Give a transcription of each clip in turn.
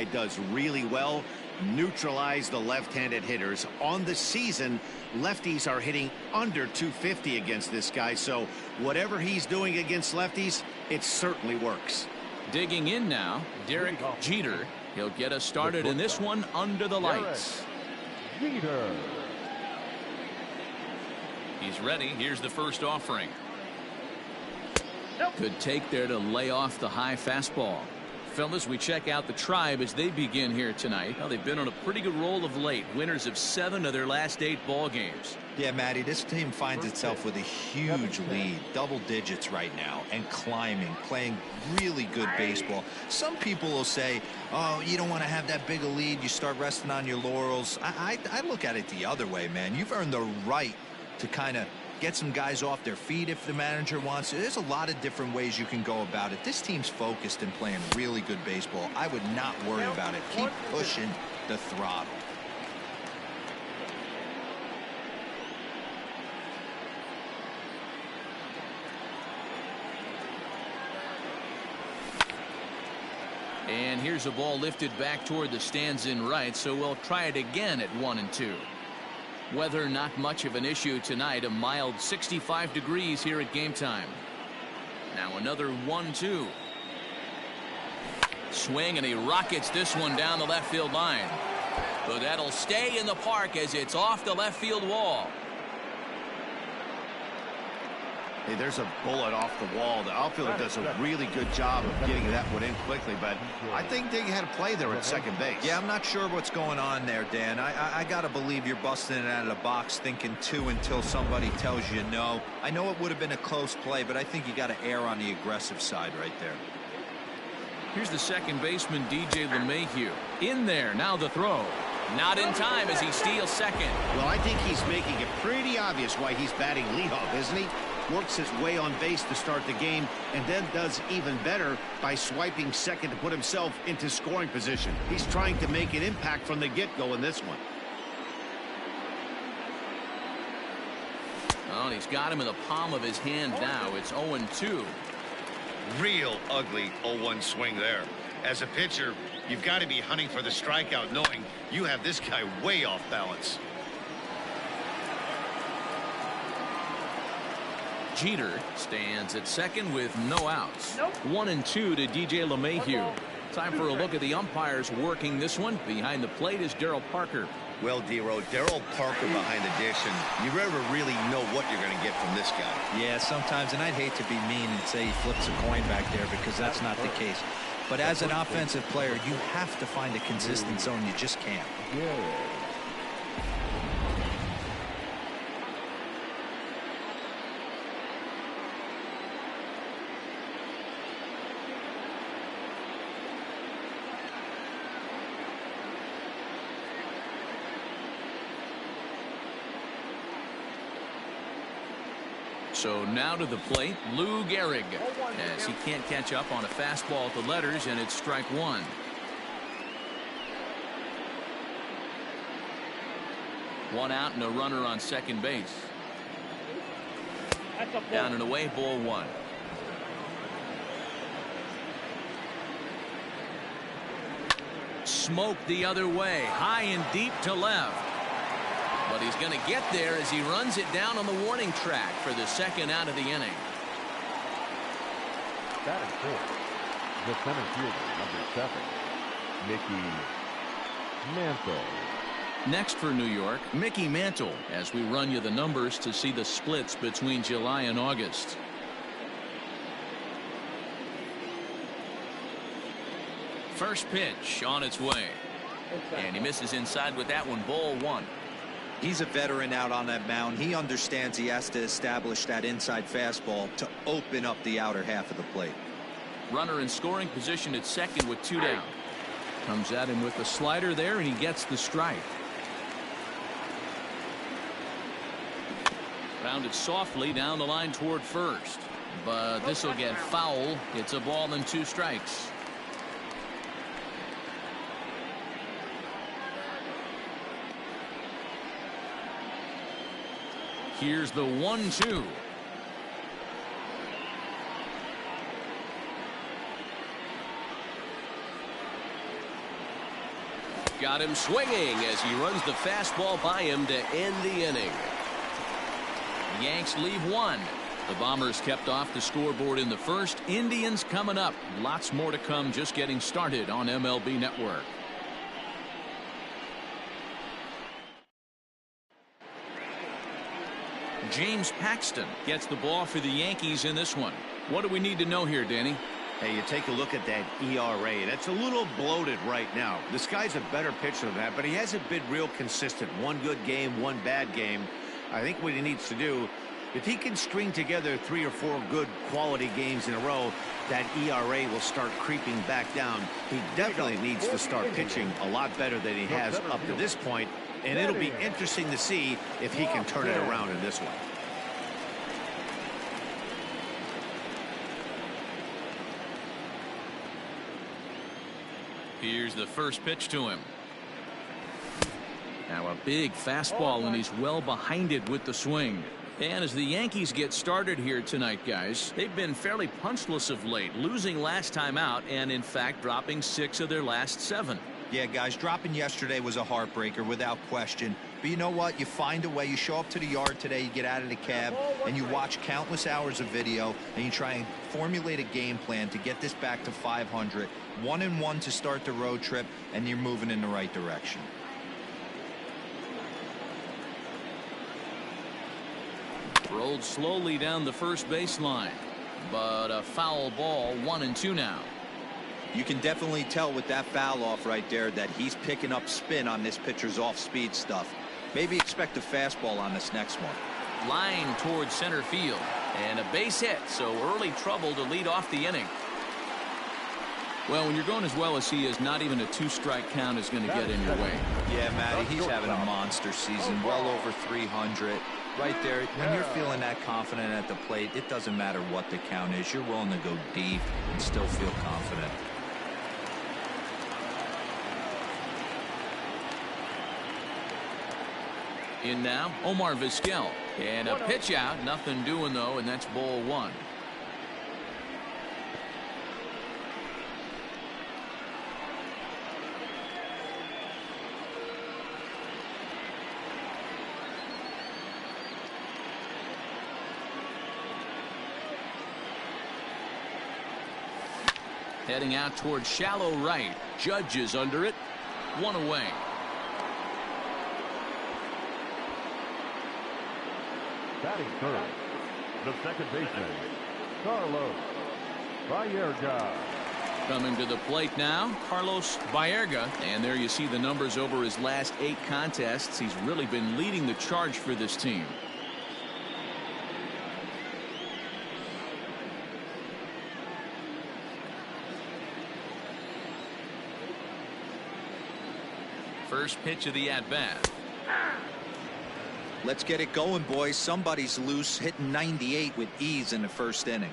guy does really well: neutralize the left-handed hitters. On the season, lefties are hitting under 250 against this guy, so whatever he's doing against lefties, it certainly works. Digging in now, Derek Jeter. He'll get us started in this one under the lights. Jeter. He's ready. Here's the first offering. Good take there to lay off the high fastball. Fellas, we check out the Tribe as they begin here tonight. Well, they've been on a pretty good roll of late. Winners of 7 of their last 8 ball games. Yeah, Matty, this team finds itself with a huge lead, double digits right now, and climbing, playing really good baseball. Some people will say, oh, you don't want to have that big a lead, you start resting on your laurels. I look at it the other way, man. You've earned the right to kind of get some guys off their feet if the manager wants to. There's a lot of different ways you can go about it. This team's focused and playing really good baseball. I would not worry about it. Keep pushing the throttle. And here's a ball lifted back toward the stands in right, so we'll try it again at 1-2. Weather not much of an issue tonight. A mild 65 degrees here at game time. Now another 1-2. Swing, and he rockets this one down the left field line. But that'll stay in the park as it's off the left field wall. Hey, there's a bullet off the wall. The outfielder does a really good job of getting that one in quickly, but I think they had a play there at second base. Yeah, I'm not sure what's going on there, Dan. I got to believe you're busting it out of the box thinking 2 until somebody tells you no. I know it would have been a close play, but I think you got to err on the aggressive side right there. Here's the second baseman, DJ LeMahieu. In there, now the throw. Not in time as he steals second. Well, I think he's making it pretty obvious why he's batting leadoff, isn't he? Works his way on base to start the game, and then does even better by swiping second to put himself into scoring position. He's trying to make an impact from the get-go in this one. Oh, and he's got him in the palm of his hand now. It's 0-2. Real ugly 0-1 swing there. As a pitcher, you've got to be hunting for the strikeout, knowing you have this guy way off balance. Jeter stands at second with no outs. 1-2 to DJ LeMahieu. Time for a look at the umpires working this one. Behind the plate is Darryl Parker. Well, D-Row, Darryl Parker behind the dish, and you never really know what you're going to get from this guy. Yeah, sometimes, and I'd hate to be mean and say he flips a coin back there, because that's not the case. But as an offensive player, you have to find a consistent zone. You just can't. So now to the plate, Lou Gehrig, as he can't catch up on a fastball at the letters, and it's strike 1. One out and a runner on second base. Down and away, ball 1. Smoked the other way, high and deep to left. But he's going to get there as he runs it down on the warning track for the second out of the inning. That is four. The center fielder, number 7, Mickey Mantle. Next for New York, Mickey Mantle, as we run you the numbers to see the splits between July and August. First pitch on its way. And he misses inside with that one, ball 1. He's a veteran out on that mound. He understands he has to establish that inside fastball to open up the outer half of the plate. Runner in scoring position at second with 2 down. Comes at him with the slider there, and he gets the strike. Rounded softly down the line toward first. But this will get foul. It's a ball and 2 strikes. Here's the 1-2. got him swinging as he runs the fastball by him to end the inning. The Yanks leave one. The Bombers kept off the scoreboard in the first. Indians coming up. Lots more to come, just getting started on MLB Network. James Paxton gets the ball for the Yankees in this one. What do we need to know here, Danny? Hey, you take a look at that ERA. That's a little bloated right now. This guy's a better pitcher than that, but he hasn't been real consistent. One good game, one bad game. I think what he needs to do, if he can string together 3 or 4 good quality games in a row, that ERA will start creeping back down. He definitely needs to start pitching a lot better than he has up to this point, and it'll be interesting to see if he can turn it around in this one. Here's the first pitch to him. Now a big fastball, and he's well behind it with the swing. And as the Yankees get started here tonight, guys, they've been fairly punchless of late, losing last time out and in fact dropping 6 of their last 7. Yeah, guys, dropping yesterday was a heartbreaker without question. But you know what? You find a way. You show up to the yard today, you get out of the cab, and you watch countless hours of video, and you try and formulate a game plan to get this back to 500. 1-1 to start the road trip, and you're moving in the right direction. Rolled slowly down the first baseline, but a foul ball. 1-2 now. You can definitely tell with that foul off right there that he's picking up spin on this pitcher's off-speed stuff. Maybe expect a fastball on this next one. Line towards center field, and a base hit, so early trouble to lead off the inning. Well, when you're going as well as he is, not even a 2-strike count is going to get in your way. Yeah, Matty, he's having a monster season, well over 300. Right there, when you're feeling that confident at the plate, it doesn't matter what the count is. You're willing to go deep and still feel confident. In now, Omar Vizquel. And a pitch out, nothing doing though, and that's ball 1. Heading out towards shallow right. Judge is under it. 1 away. Batting third, the second baseman, Carlos Baerga. Coming to the plate now, Carlos Baerga. And there you see the numbers over his last 8 contests. He's really been leading the charge for this team. First pitch of the at-bat. Let's get it going, boys. Somebody's loose, hitting 98 with ease in the first inning.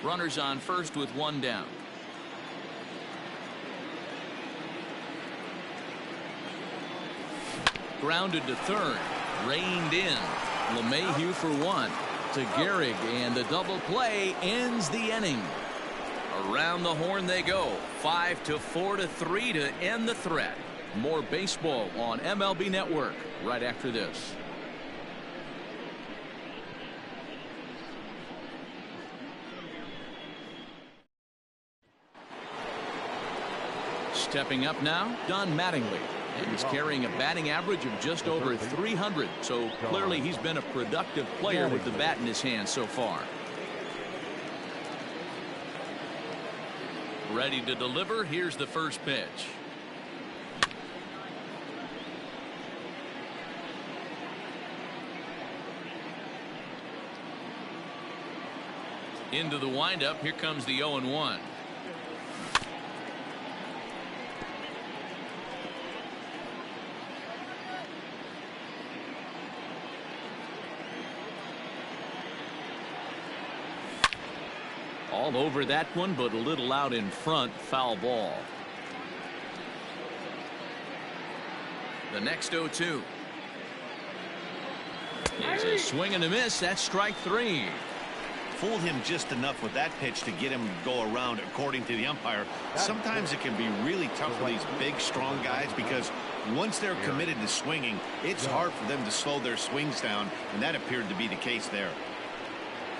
Runners on first with 1 down. Grounded to third. Reined in. LeMahieu for 1. To Gehrig, and the double play ends the inning. Around the horn they go. 5-4-3 to end the threat. More baseball on MLB Network right after this. Stepping up now, Don Mattingly. And he's carrying a batting average of just over 300. So clearly he's been a productive player with the bat in his hand so far. Ready to deliver. Here's the first pitch. Into the windup. Here comes the 0-1. All over that one, but a little out in front. Foul ball. The next 0-2. Here's a swing and a miss. That's strike 3. Fooled him just enough with that pitch to get him to go around, according to the umpire. Sometimes it can be really tough for these big, strong guys because once they're committed to swinging, it's hard for them to slow their swings down, and that appeared to be the case there.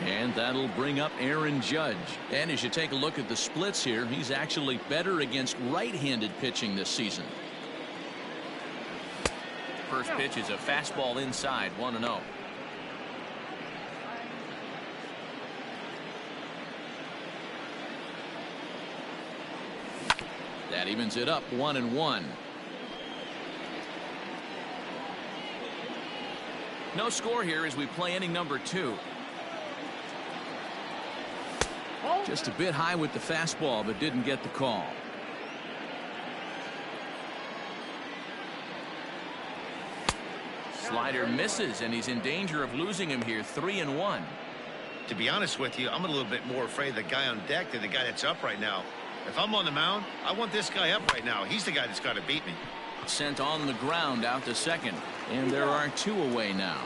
And that'll bring up Aaron Judge. And as you take a look at the splits here, he's actually better against right-handed pitching this season. First pitch is a fastball inside, 1-0. That evens it up, 1-1. No score here as we play inning number 2. Just a bit high with the fastball, but didn't get the call. Slider misses, and he's in danger of losing him here, 3-1. To be honest with you, I'm a little bit more afraid of the guy on deck than the guy that's up right now. If I'm on the mound, I want this guy up right now. He's the guy that's got to beat me. Sent on the ground out to second, and there are 2 away now.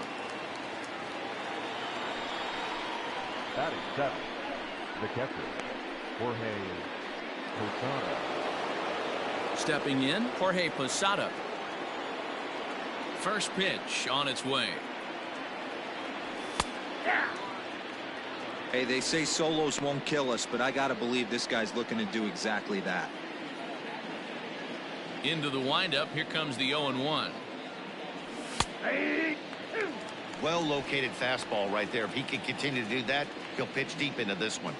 Batting 7, the catcher, Jorge Posada. Stepping in, Jorge Posada. First pitch on its way. Hey, they say solos won't kill us, but I got to believe this guy's looking to do exactly that. Into the windup. Here comes the 0-1. Well located fastball right there. If he can continue to do that, he'll pitch deep into this one.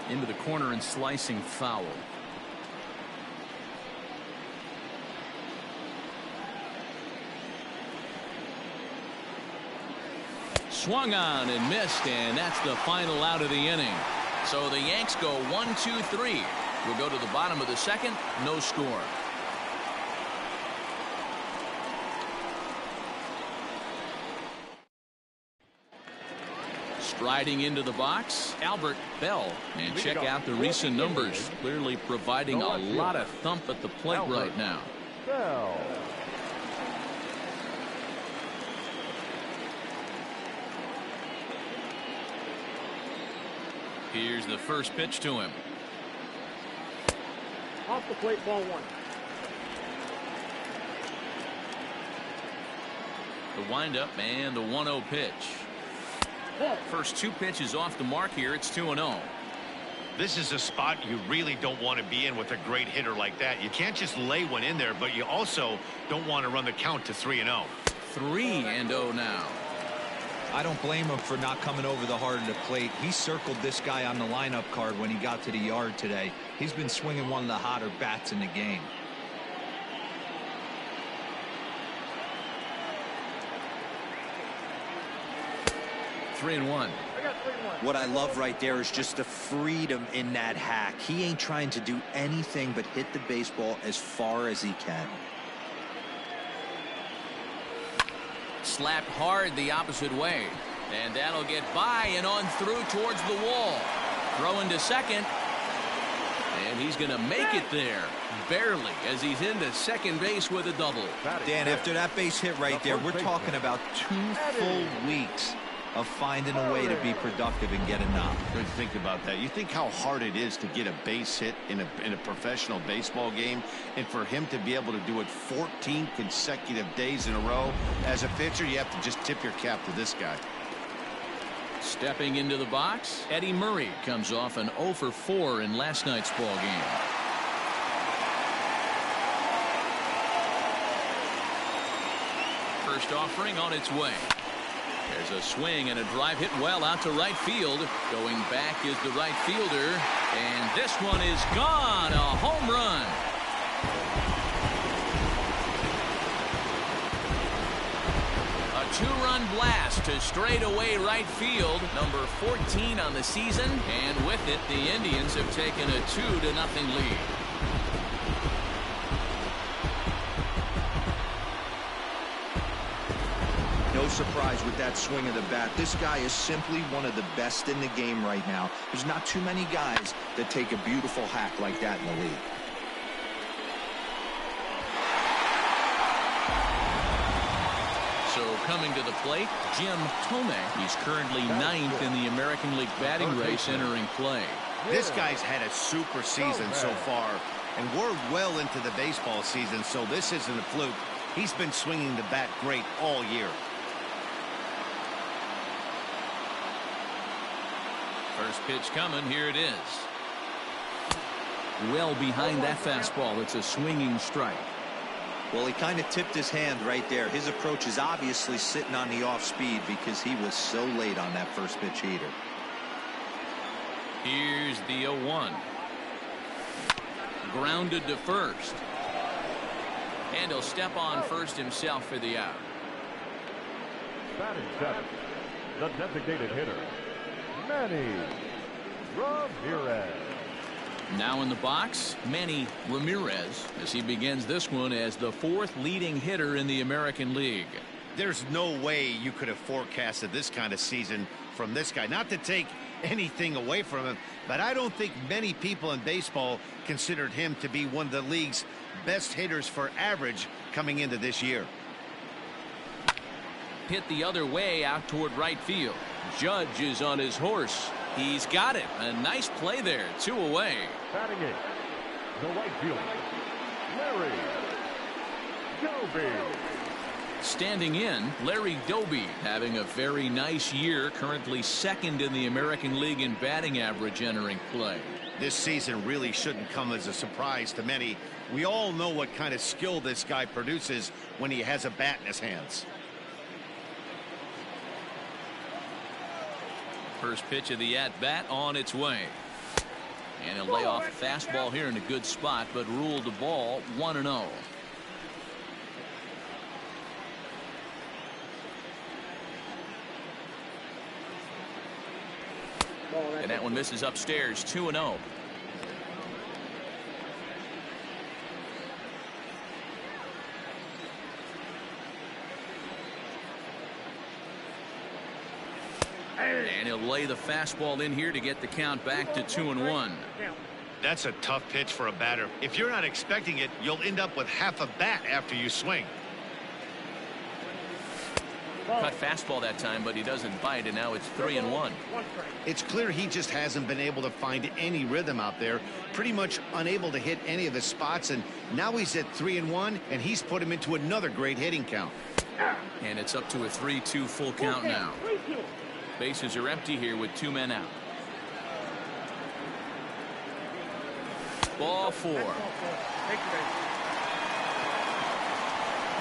Into the corner and slicing foul. Swung on and missed, and that's the final out of the inning. So the Yanks go 1-2-3. We'll go to the bottom of the second. No score. Striding into the box, Albert Bell. And check out the recent numbers. Clearly providing a lot of thump at the plate right now. Bell. Here's the first pitch to him. Off the plate, ball 1. The windup and the 1-0 pitch. First 2 pitches off the mark here. It's 2-0. This is a spot you really don't want to be in with a great hitter like that. You can't just lay one in there, but you also don't want to run the count to 3-0. 3-0 now. I don't blame him for not coming over the heart of the plate. He circled this guy on the lineup card when he got to the yard today. He's been swinging one of the hotter bats in the game. Three and one. What I love right there is just the freedom in that hack. He ain't trying to do anything but hit the baseball as far as he can. Slapped hard the opposite way. And that'll get by and on through towards the wall. Throwing to second. And he's going to make it there. Barely, as he's into second base with a double. Dan, after that base hit right there, we're talking about 2 full weeks of finding a way to be productive and get a knock. Good to think about that. You think how hard it is to get a base hit in a professional baseball game, and for him to be able to do it 14 consecutive days in a row. As a pitcher, you have to just tip your cap to this guy. Stepping into the box, Eddie Murray comes off an 0 for 4 in last night's ball game. First offering on its way. There's a swing and a drive hit well out to right field. Going back is the right fielder. And this one is gone. A home run. A 2-run blast to straightaway right field. Number 14 on the season. And with it, the Indians have taken a 2-0 lead. surprised with that swing of the bat. This guy is simply one of the best in the game right now. There's not too many guys that take a beautiful hack like that in the league. So coming to the plate, Jim Thome. He's currently 9th in the American League batting race entering play. This guy's had a super season so far, and we're well into the baseball season, so this isn't a fluke. He's been swinging the bat great all year. First pitch coming. Here it is. Well behind that fastball. It's a swinging strike. Well, he kind of tipped his hand right there. His approach is obviously sitting on the off speed because he was so late on that first pitch heater. Here's the 0-1. Grounded to first. And he'll step on first himself for the out. Batting seventh, the designated hitter, Manny Ramirez. Now in the box, Manny Ramirez, as he begins this one as the 4th leading hitter in the American League. There's no way you could have forecasted this kind of season from this guy. Not to take anything away from him, but I don't think many people in baseball considered him to be one of the league's best hitters for average coming into this year. Hit the other way out toward right field. Judge is on his horse. He's got it. A nice play there. 2 away. Batting 8, the right fielder, Larry Doby. Standing in, Larry Doby having a very nice year, currently 2nd in the American League in batting average entering play. This season really shouldn't come as a surprise to many. We all know what kind of skill this guy produces when he has a bat in his hands. First pitch of the at-bat on its way. And he'll lay off a fastball here in a good spot, but ruled the ball 1-0. And that one misses upstairs. 2-0. And he'll lay the fastball in here to get the count back to 2-1. That's a tough pitch for a batter. If you're not expecting it, you'll end up with half a bat after you swing. Cut fastball that time, but he doesn't bite, and now it's 3-1. It's clear he just hasn't been able to find any rhythm out there. Pretty much unable to hit any of his spots, and now he's at 3-1, and he's put him into another great hitting count. And it's up to a 3-2 full count now. Bases are empty here with 2 men out. Ball 4.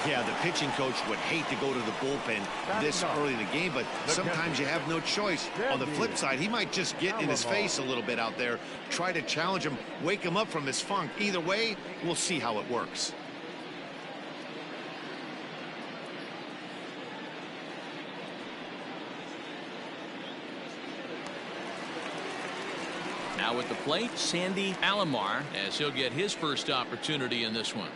Yeah, the pitching coach would hate to go to the bullpen this early in the game, but sometimes you have no choice. On the flip side, he might just get in his face a little bit out there, try to challenge him, wake him up from his funk. Either way, we'll see how it works. Now at the plate, Sandy Alomar, as he'll get his first opportunity in this one.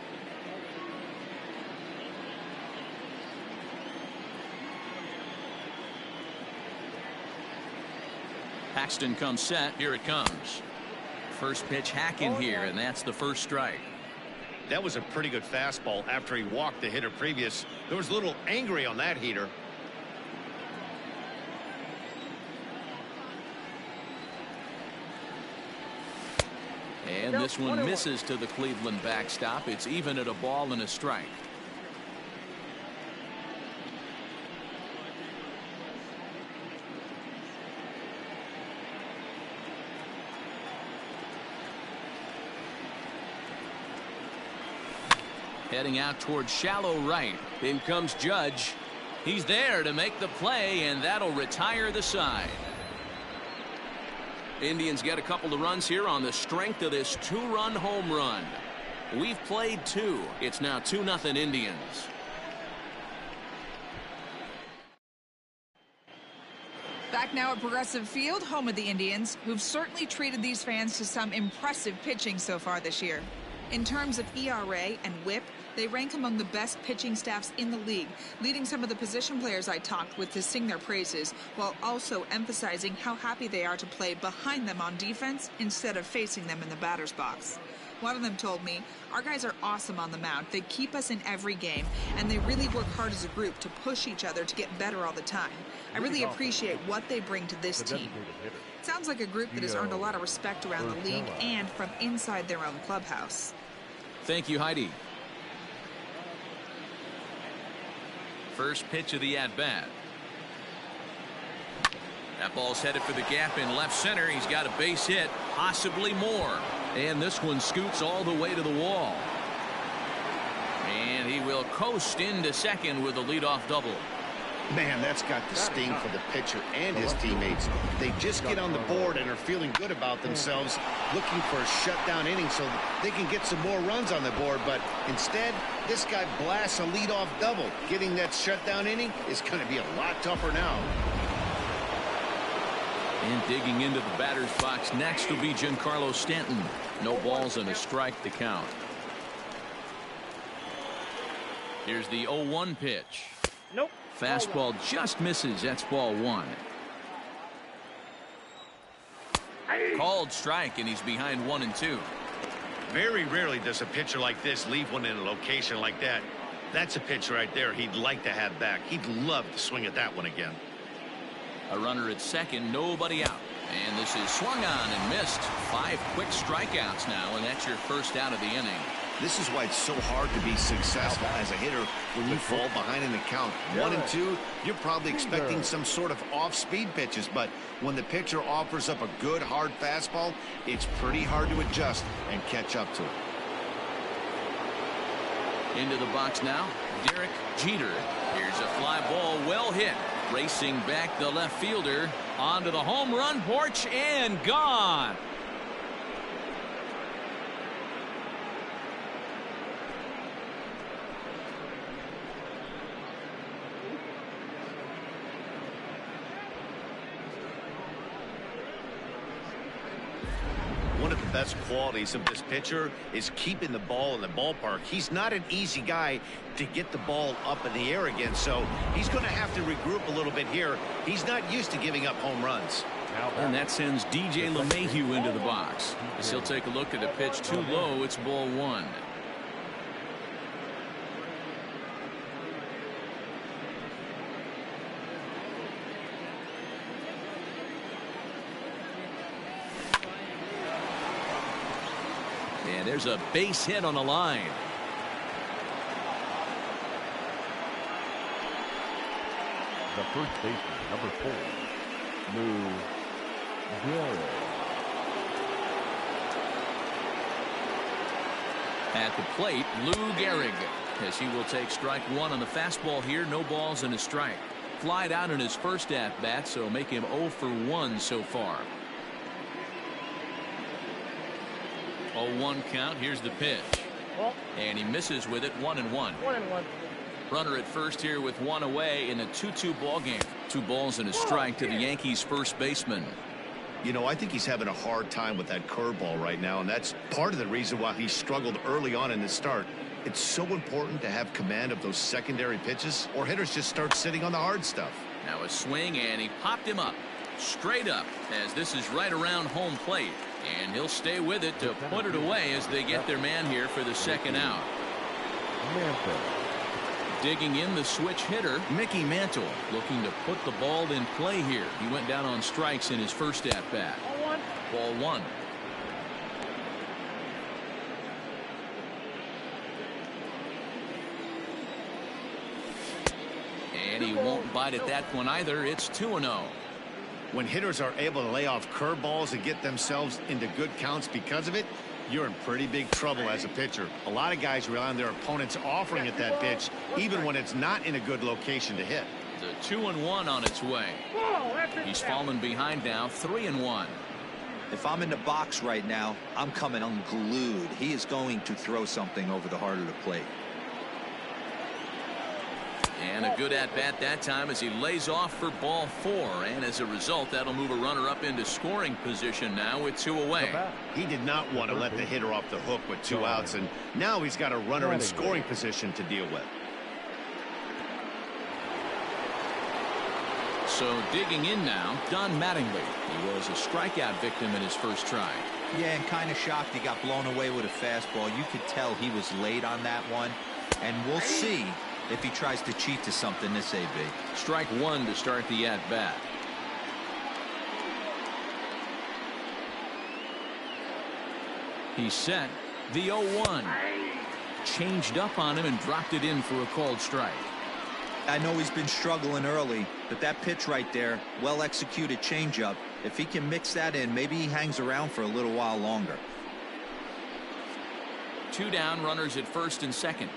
Paxton comes set. Here it comes. First pitch hack in here, and that's the first strike. That was a pretty good fastball after he walked the hitter previous. There was a little angry on that heater. And this one misses to the Cleveland backstop. It's even at a ball and a strike. Heading out towards shallow right. In comes Judge. He's there to make the play, and that'll retire the side. Indians get a couple of runs here on the strength of this 2-run home run. We've played 2. It's now 2-0 Indians. Back now at Progressive Field, home of the Indians, who've certainly treated these fans to some impressive pitching so far this year. In terms of ERA and WHIP, they rank among the best pitching staffs in the league, leading some of the position players I talked with to sing their praises, while also emphasizing how happy they are to play behind them on defense instead of facing them in the batter's box. One of them told me, "Our guys are awesome on the mound. They keep us in every game, and they really work hard as a group to push each other to get better all the time. I really appreciate what they bring to this team." Sounds like a group that has earned a lot of respect around the league and from inside their own clubhouse. Thank you, Heidi. First pitch of the at-bat. That ball's headed for the gap in left center. He's got a base hit, possibly more. And this one scoots all the way to the wall. And he will coast into second with a leadoff double. Man, that's got the sting for the pitcher and his teammates. They just get on the board and are feeling good about themselves, looking for a shutdown inning so they can get some more runs on the board. But instead, this guy blasts a leadoff double. Getting that shutdown inning is going to be a lot tougher now. And digging into the batter's box next will be Giancarlo Stanton. No balls and a strike to count. Here's the 0-1 pitch. Nope. Fastball just misses. That's ball one. Called strike, and he's behind 1-2. Very rarely does a pitcher like this leave one in a location like that. That's a pitch right there he'd like to have back. He'd love to swing at that one again. A runner at second, nobody out. And this is swung on and missed. 5 quick strikeouts now, and that's your first out of the inning. This is why it's so hard to be successful as a hitter when you fall behind in the count. 1-2, you're probably expecting some sort of off-speed pitches, but when the pitcher offers up a good, hard fastball, it's pretty hard to adjust and catch up to it. Into the box now, Derek Jeter. Here's a fly ball, well hit. Racing back the left fielder onto the home run porch and gone. One of the best qualities of this pitcher is keeping the ball in the ballpark. He's not an easy guy to get the ball up in the air again, so he's going to have to regroup a little bit here. He's not used to giving up home runs. And that sends DJ LeMahieu into the box. As he'll take a look at the pitch too low. It's ball one. And there's a base hit on the line. The first baseman, number 4, Lou Gehrig. At the plate, Lou Gehrig, as he will take strike one on the fastball here. No balls and a strike. Flied out in his first at-bat, so make him 0 for 1 so far. 0-1 count. Here's the pitch. And he misses with it. 1-1. 1-1. Runner at first here with one away in a 2-2 ball game. 2 balls and a strike to the Yankees first baseman. You know, I think he's having a hard time with that curveball right now, and that's part of the reason why he struggled early on in the start. It's so important to have command of those secondary pitches, or hitters just start sitting on the hard stuff. Now a swing, and he popped him up. Straight up, as this is right around home plate. And he'll stay with it to put it away as they get their man here for the second out. Mantle. Digging in the switch hitter, Mickey Mantle, looking to put the ball in play here. He went down on strikes in his first at-bat. Ball one. And he won't bite at that one either. It's 2-0. When hitters are able to lay off curveballs and get themselves into good counts because of it, you're in pretty big trouble as a pitcher. A lot of guys rely on their opponents offering at that pitch, even when it's not in a good location to hit. The 2-1 on its way. He's fallen behind now, 3-1. If I'm in the box right now, I'm coming unglued. He is going to throw something over the heart of the plate. And a good at-bat that time as he lays off for ball 4. And as a result, that'll move a runner up into scoring position now with 2 away. He did not want to let the hitter off the hook with 2 outs, and now he's got a runner in scoring position to deal with. So digging in now, Don Mattingly. He was a strikeout victim in his first try. Yeah, and kind of shocked he got blown away with a fastball. You could tell he was late on that one, and we'll see if he tries to cheat to something this AB. Strike 1 to start the at-bat. He's set. The 0-1. Changed up on him and dropped it in for a called strike. I know he's been struggling early, but that pitch right there, well-executed changeup, if he can mix that in, maybe he hangs around for a little while longer. 2 down, runners at first and second.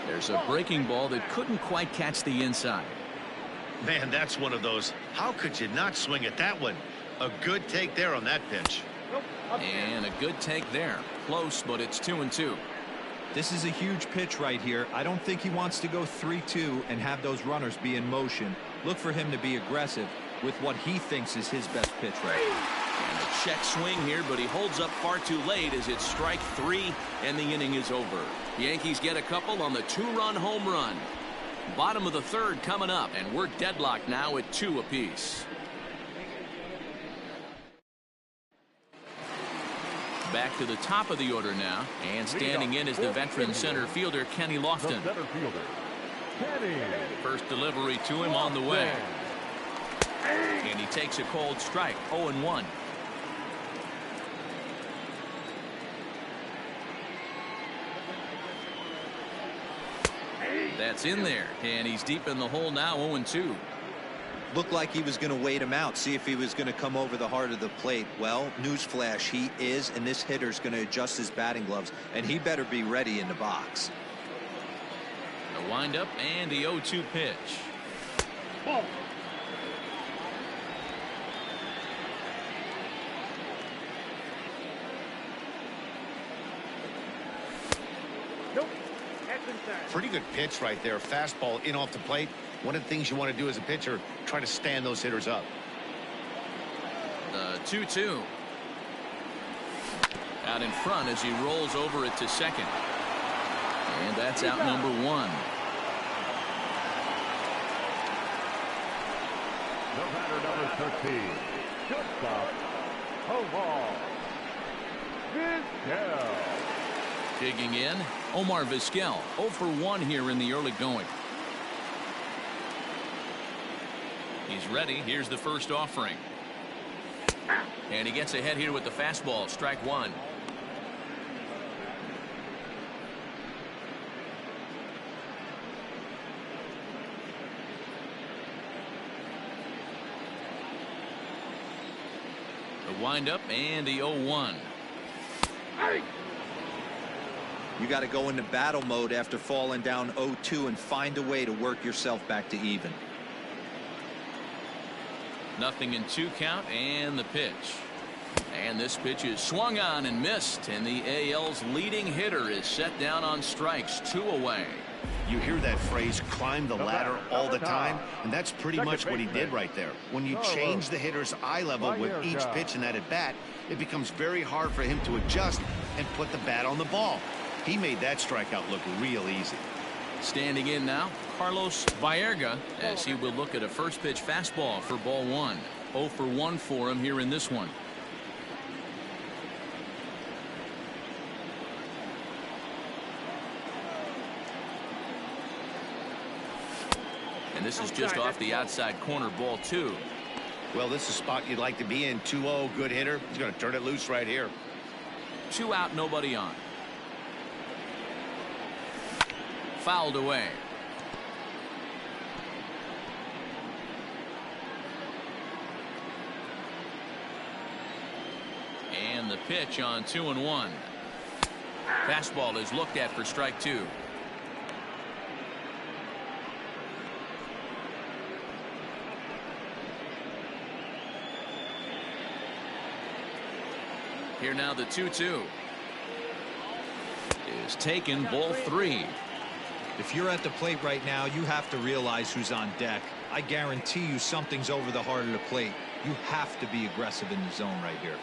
There's a breaking ball that couldn't quite catch the inside. Man, that's one of those. How could you not swing at that one? A good take there on that pitch. And a good take there. Close, but it's 2-2. This is a huge pitch right here. I don't think he wants to go 3-2 and have those runners be in motion. Look for him to be aggressive with what he thinks is his best pitch right now. And a check swing here, but he holds up far too late as it's strike 3 and the inning is over. The Yankees get a couple on the 2-run home run. Bottom of the 3rd coming up, and we're deadlocked now at 2 apiece. Back to the top of the order now, and standing in is the veteran center fielder Kenny Lofton. First delivery to him on the way, and he takes a cold strike. 0-1. That's in there, and he's deep in the hole now. 0-2. Looked like he was going to wait him out, see if he was going to come over the heart of the plate. Well, newsflash, he is, and this hitter's going to adjust his batting gloves, and he better be ready in the box. The windup and the 0-2 pitch. Ball. Nope. Pretty good pitch right there. Fastball in off the plate. One of the things you want to do as a pitcher, try to stand those hitters up. The 2-2. Out in front as he rolls over it to second. And that's out number 1. No batter number 13. Shortstop. Omar Vizquel. Digging in, Omar Vizquel. 0 for 1 here in the early going. He's ready. Here's the first offering. And he gets ahead here with the fastball. Strike 1. The windup and the 0-1. You got to go into battle mode after falling down 0-2 and find a way to work yourself back to even. Nothing in 2 count, and the pitch. And this pitch is swung on and missed, and the AL's leading hitter is set down on strikes. 2 away. You hear that phrase, climb the ladder, all the time, and that's pretty much what he did right there. When you change the hitter's eye level with each pitch in that at bat, it becomes very hard for him to adjust and put the bat on the ball. He made that strikeout look real easy. Standing in now, Carlos Baerga, as he will look at a first pitch fastball for ball 1. 0 for 1 for him here in this one. And this is just off the outside corner, ball 2. Well, this is a spot you'd like to be in. 2-0, good hitter. He's going to turn it loose right here. 2 out, nobody on. Fouled away. And the pitch on 2-1. Fastball is looked at for strike 2. Here now the 2-2 is taken, ball 3. If you're at the plate right now, you have to realize who's on deck. I guarantee you something's over the heart of the plate. You have to be aggressive in the zone right here.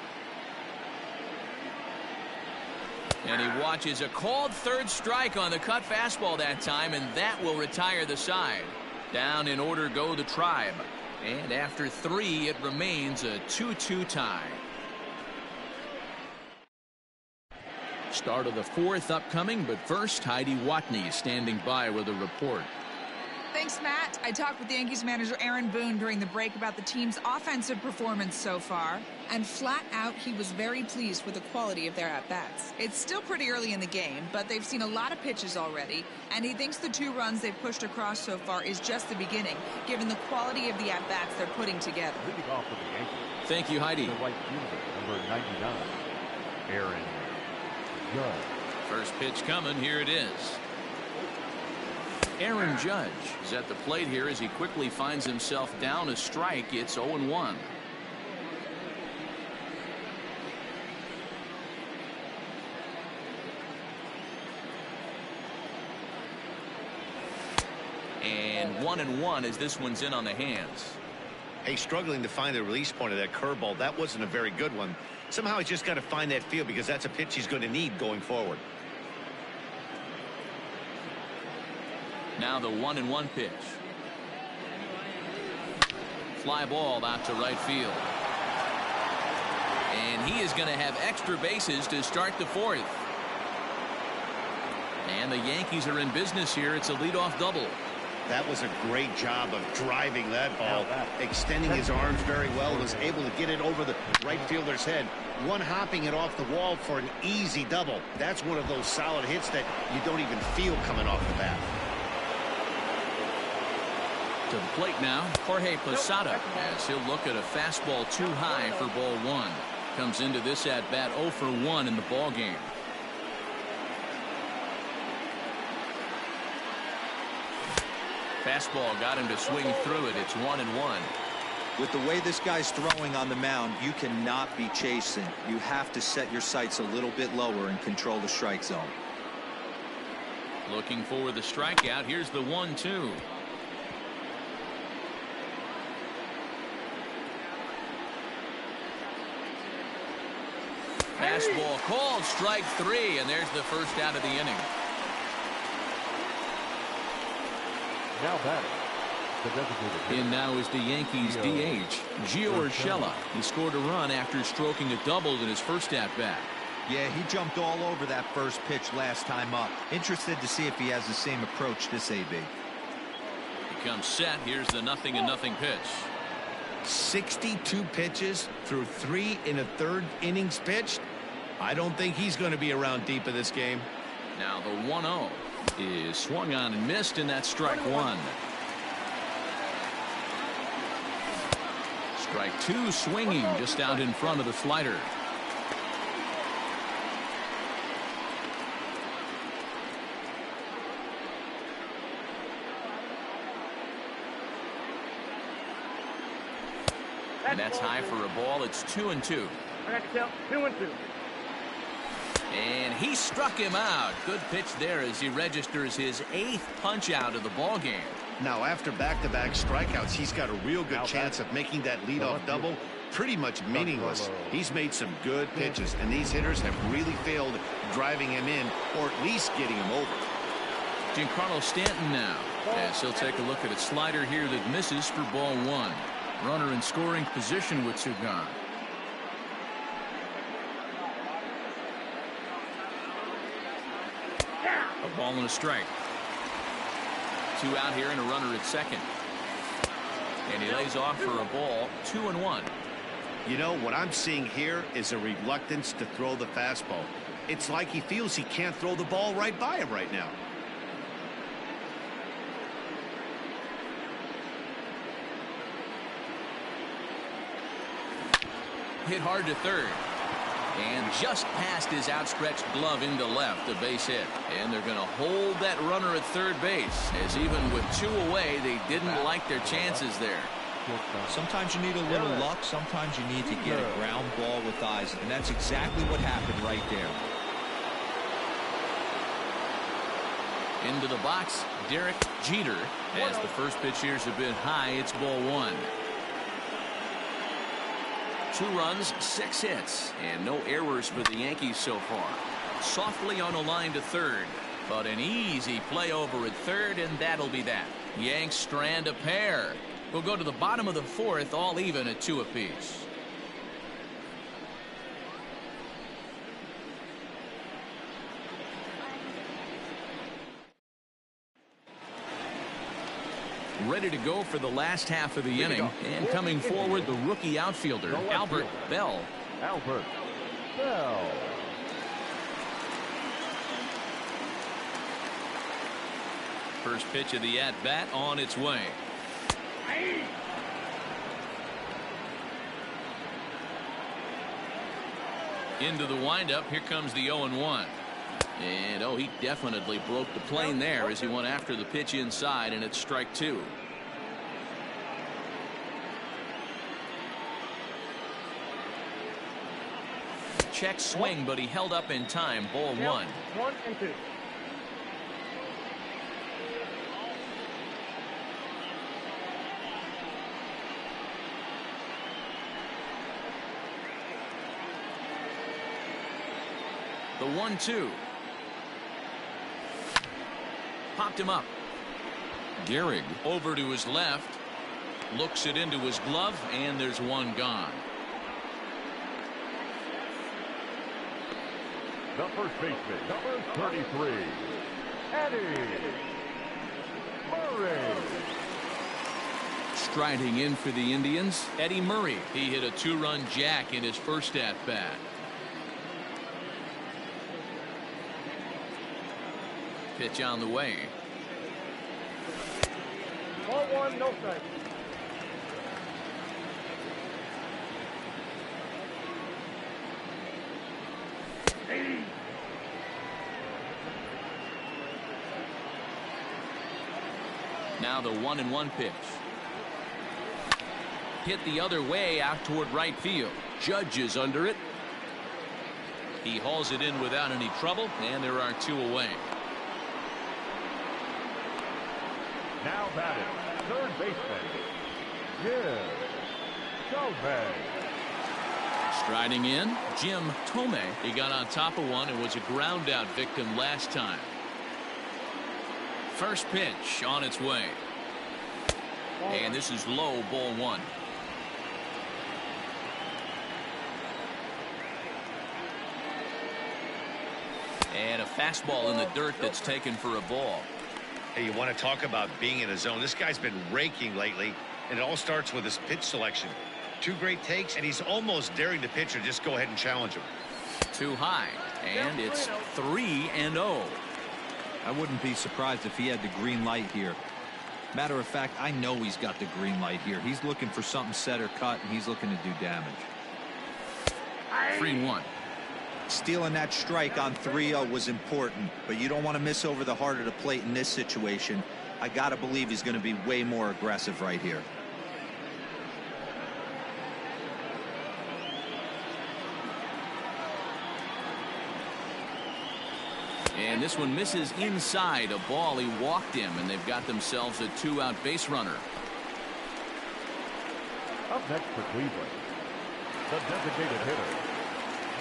And he watches a called third strike on the cut fastball that time, and that will retire the side. Down in order go the Tribe. And after 3, it remains a 2-2 tie. Start of the 4th upcoming, but first, Heidi Watney standing by with a report. Thanks, Matt. I talked with Yankees manager Aaron Boone during the break about the team's offensive performance so far, and flat out, he was very pleased with the quality of their at-bats. It's still pretty early in the game, but they've seen a lot of pitches already, and he thinks the 2 runs they've pushed across so far is just the beginning, given the quality of the at-bats they're putting together. Leading off for the Yankees. Thank you, Heidi. The white uniform, number 99, Aaron Judge. First pitch coming. Here it is. Aaron Judge is at the plate here as he quickly finds himself down a strike. It's 0-1. And 1-1 as this one's in on the hands. Hey, struggling to find the release point of that curveball. That wasn't a very good one. Somehow he's just got to find that feel because that's a pitch he's going to need going forward. Now the 1-1 pitch. Fly ball out to right field. And he is going to have extra bases to start the 4th. And the Yankees are in business here. It's a leadoff double. That was a great job of driving that ball, extending his arms very well, was able to get it over the right fielder's head, one-hopping it off the wall for an easy double. That's one of those solid hits that you don't even feel coming off the bat. To the plate now, Jorge Posada, as he'll look at a fastball too high for ball 1. Comes into this at-bat 0 for 1 in the ball game. Fastball got him to swing through it. It's 1-1. With the way this guy's throwing on the mound, you cannot be chasing. You have to set your sights a little bit lower and control the strike zone. Looking for the strikeout. Here's the 1-2. Fastball called, strike 3, and there's the first out of the inning. Now batting, the designated hitter. In now is the Yankees DH, Gio Urshela. He scored a run after stroking a double in his first at-bat. Yeah, he jumped all over that first pitch last time up. Interested to see if he has the same approach this AB. He comes set. Here's the 0-0 pitch. 62 pitches through 3 1/3 innings pitched. I don't think he's going to be around deep in this game. Now the 1-0 is swung on and missed, and that's strike 1. Strike 2 swinging just out in front of the slider. And that's high for a ball. It's 2-2. I got to count 2-2. And he struck him out. Good pitch there as he registers his 8th punch out of the ball game. Now, after back-to-back strikeouts, he's got a real good chance of making that leadoff double pretty much meaningless. He's made some good pitches, and these hitters have really failed driving him in or at least getting him over. Giancarlo Stanton now, as he'll take a look at a slider here that misses for ball 1. Runner in scoring position with two gone. A ball and a strike. 2 out here and a runner at second. And he lays off for a ball. 2-1. You know, what I'm seeing here is a reluctance to throw the fastball. It's like he feels he can't throw the ball right by him right now. Hit hard to third. And just past his outstretched glove into left, a base hit. And they're going to hold that runner at third base, as even with 2 away, they didn't like their chances there. Sometimes you need a little luck. Sometimes you need to get a ground ball with eyes. And that's exactly what happened right there. Into the box, Derek Jeter. As the first pitch here is a bit high, it's ball one. 2 runs, 6 hits, and no errors for the Yankees so far. Softly on a line to third, but an easy play over at third, and that'll be that. Yanks strand a pair. We'll go to the bottom of the 4th, all even at 2 apiece. Ready to go for the last half of the inning, and coming forward, the rookie outfielder, Albert Bell. Albert Bell. First pitch of the at-bat on its way. Into the windup, here comes the 0-1. And oh, he definitely broke the plane there as he went after the pitch inside, and it's strike 2. Check swing, but he held up in time. Ball 1. 1-2. The 1-2. Popped him up. Gehrig over to his left. Looks it into his glove, and there's one gone. The first baseman, number 33, Eddie Murray. Striding in for the Indians, Eddie Murray. He hit a 2-run jack in his first at-bat. Pitch on the way. Ball 1, no strike. Now the 1-1 pitch. Hit the other way out toward right field. Judge is under it. He hauls it in without any trouble, and there are 2 away. Now batting, third baseman, Jim Tomei. Striding in, Jim Tomei. He got on top of one and was a ground out victim last time. First pitch on its way. And this is low, ball 1. And a fastball in the dirt that's taken for a ball. Hey, you want to talk about being in a zone? This guy's been raking lately, and it all starts with his pitch selection. 2 great takes, and he's almost daring the pitcher just go ahead and challenge him. Too high, and it's 3-0. I wouldn't be surprised if he had the green light here. Matter of fact, I know he's got the green light here. He's looking for something set or cut, and he's looking to do damage. 3-1. Stealing that strike on 3-0 was important, but you don't want to miss over the heart of the plate in this situation. I got to believe he's going to be way more aggressive right here. And this one misses inside a ball. He walked him, and they've got themselves a 2-out base runner. Up next for Cleveland, the designated hitter.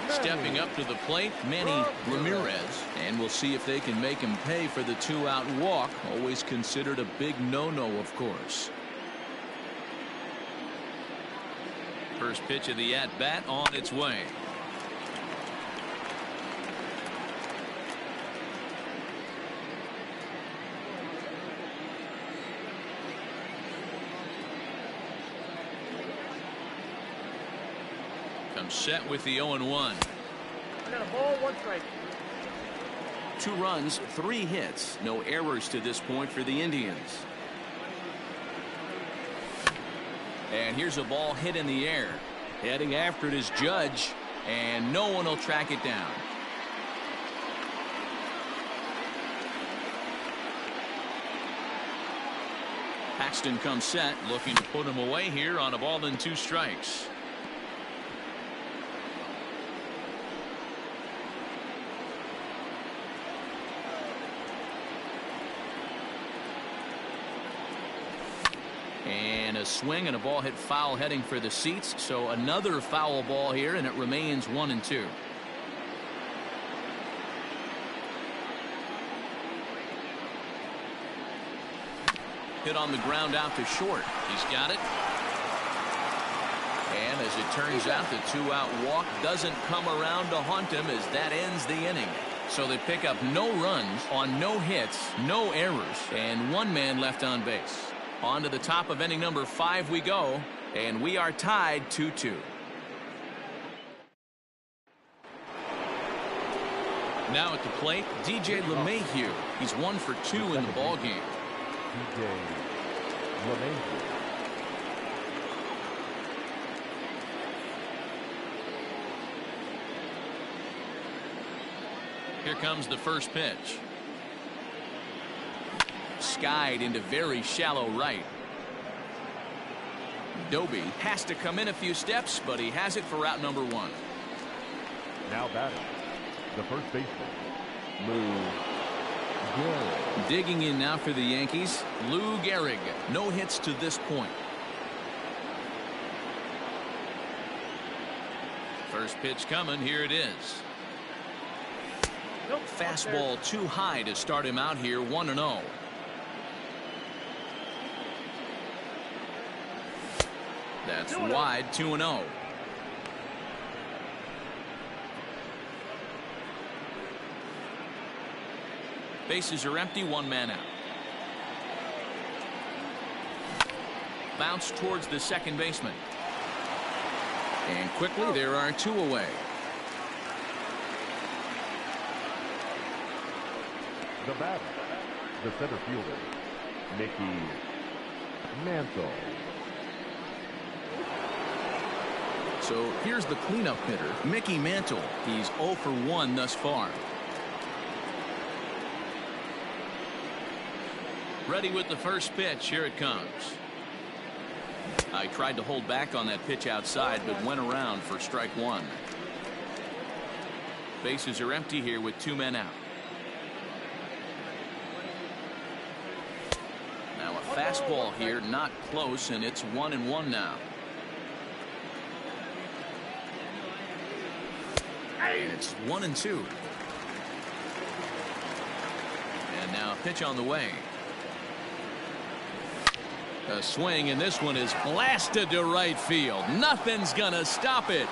Stepping up to the plate, Manny Ramirez, and we'll see if they can make him pay for the 2-out walk. Always considered a big no-no, of course. First pitch of the at-bat on its way. Comes set with the 0-1. I got a ball, 1 strike. 2 runs, 3 hits. No errors to this point for the Indians. And here's a ball hit in the air. Heading after it is Judge, and no one will track it down. Paxton comes set, looking to put him away here on a ball and 2 strikes. And a swing and a ball hit foul heading for the seats. So another foul ball here, and it remains 1-2. Hit on the ground out to short. He's got it. And as it turns out, the 2-out walk doesn't come around to haunt him as that ends the inning. So they pick up no runs on no hits, no errors, and 1 man left on base. On to the top of inning number 5 we go, and we are tied 2-2. Now at the plate, DJ LeMahieu. He's 1 for 2 in the ball game. DJ LeMahieu. Here comes the first pitch. Skied into very shallow right. Doby has to come in a few steps, but he has it for route number 1. Now batting, the first baseman, Lou Gehrig. Digging in now for the Yankees, Lou Gehrig. No hits to this point. First pitch coming. Here it is. Fastball too high to start him out here. 1-0. That's wide. 2-0. Bases are empty. 1 man out. Bounce towards the second baseman. And quickly there are 2 away. The batter, the center fielder, Mickey Mantle. So here's the cleanup hitter, Mickey Mantle. He's 0 for 1 thus far. Ready with the first pitch. Here it comes. I tried to hold back on that pitch outside, but went around for strike 1. Bases are empty here with 2 men out. Now a fastball here, not close, and it's 1-1 now. And it's 1-2. And now a pitch on the way. A swing, and this one is blasted to right field. Nothing's gonna stop it.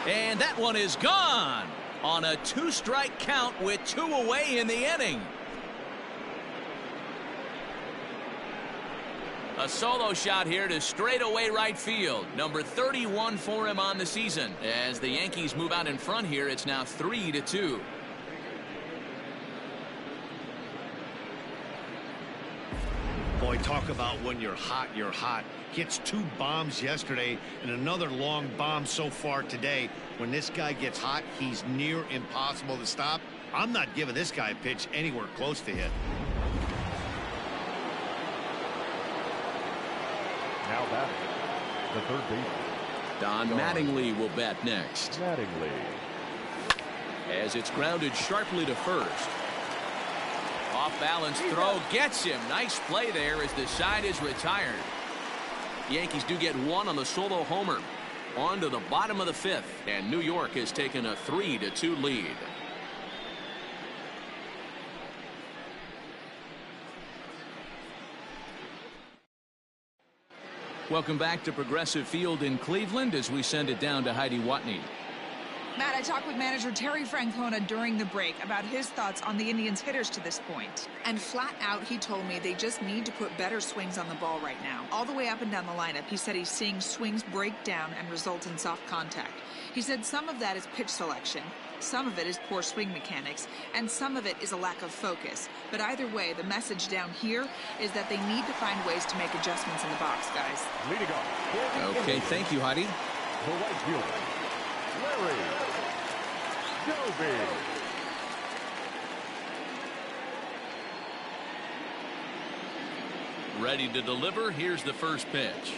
And that one is gone on a 2-strike count with 2 away in the inning. A solo shot here to straightaway right field. Number 31 for him on the season. As the Yankees move out in front here, it's now 3-2. Boy, talk about when you're hot, you're hot. Hits 2 bombs yesterday and another long bomb so far today. When this guy gets hot, he's near impossible to stop. I'm not giving this guy a pitch anywhere close to hit. Now batting, the third baseman, Don Mattingly will bat next. Mattingly. As it's grounded sharply to first. Off balance throw gets him. Nice play there as the side is retired. The Yankees do get 1 on the solo homer. On to the bottom of the 5th, and New York has taken a 3-2 lead. Welcome back to Progressive Field in Cleveland as we send it down to Heidi Watney. Matt, I talked with manager Terry Francona during the break about his thoughts on the Indians' hitters to this point. And flat out, he told me they just need to put better swings on the ball right now. All the way up and down the lineup, he said he's seeing swings break down and result in soft contact. He said some of that is pitch selection, some of it is poor swing mechanics, and some of it is a lack of focus. But either way, the message down here is that they need to find ways to make adjustments in the box, guys. Leading off. Okay, thank you, Heidi. The right fielder, Larry Doby. Ready to deliver. Here's the first pitch.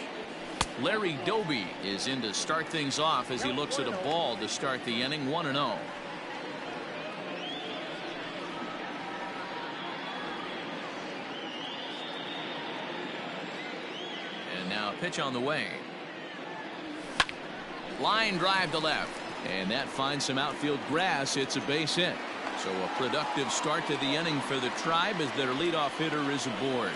Larry Doby is in to start things off as he looks at a ball to start the inning. 1-0. pitch on the way. Line drive to left. And that finds some outfield grass. It's a base hit. So a productive start to the inning for the Tribe as their leadoff hitter is aboard.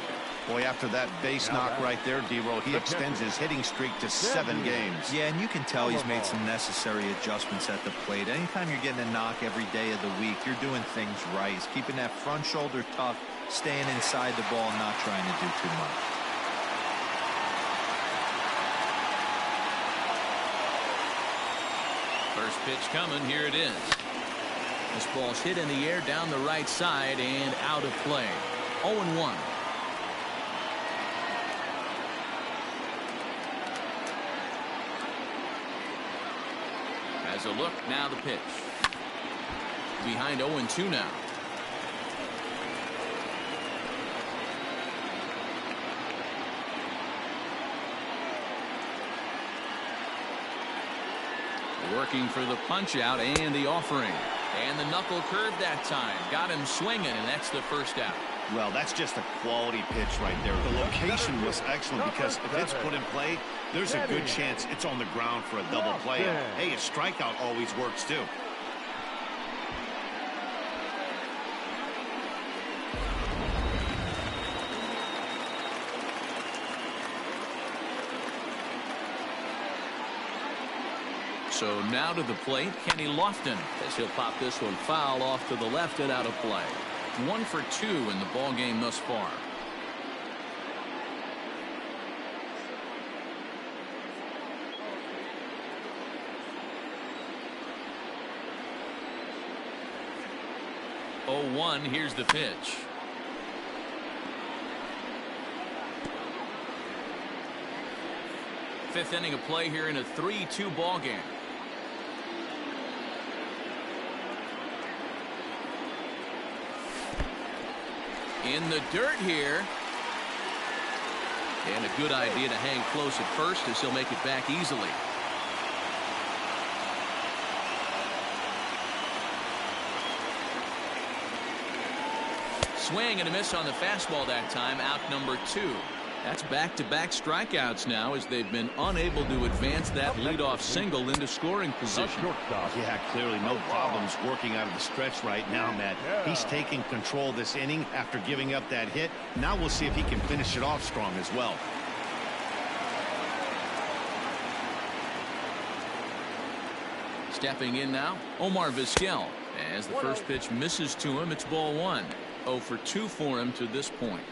Boy, after that base knock right there, D-Roll, he extends his hitting streak to 7 games. Yeah, and you can tell he's made some necessary adjustments at the plate. Anytime you're getting a knock every day of the week, you're doing things right. He's keeping that front shoulder tough, staying inside the ball, not trying to do too much. First pitch coming. Here it is. This ball's hit in the air down the right side and out of play. 0-1. Has a look. Now the pitch. Behind 0-2 now. Working for the punch out and the offering. And the knuckle curve that time. Got him swinging, and that's the first out. Well, that's just a quality pitch right there. The location was excellent because if it's put in play, there's a good chance it's on the ground for a double play. Hey, a strikeout always works too. So now to the plate, Kenny Lofton, as he'll pop this one foul off to the left and out of play. 1 for 2 in the ball game thus far. Oh, 1. Here's the pitch. Fifth inning of play here in a 3-2 ball game. In the dirt here. And a good idea to hang close at first as he'll make it back easily. Swing and a miss on the fastball that time. Out number 2. That's back-to-back strikeouts now as they've been unable to advance that leadoff single into scoring position. Yeah, clearly no problems working out of the stretch right now, Matt. He's taking control this inning after giving up that hit. Now we'll see if he can finish it off strong as well. Stepping in now, Omar Vizquel. As the first pitch misses to him, it's ball 1. 0 for 2 for him to this point.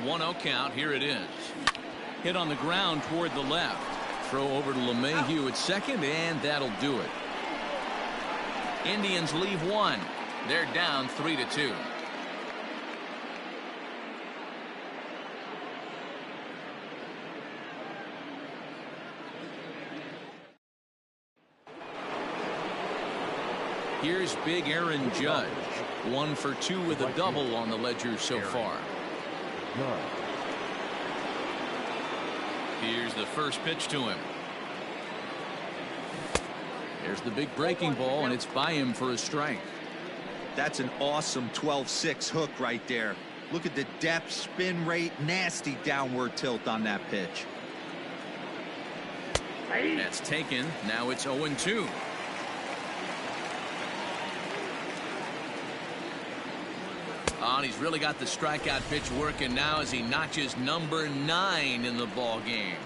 1-0 count. Here it is. Hit on the ground toward the left. Throw over to LeMahieu at second, and that'll do it. Indians leave 1. They're down 3-2. Here's big Aaron Judge. 1 for 2 with a double on the ledger so far. Here's the first pitch to him. There's the big breaking ball, and it's by him for a strike. That's an awesome 12-6 hook right there. Look at the depth, spin rate, nasty downward tilt on that pitch. That's taken. Now it's 0-2. Oh, and he's really got the strikeout pitch working now as he notches number 9 in the ball game.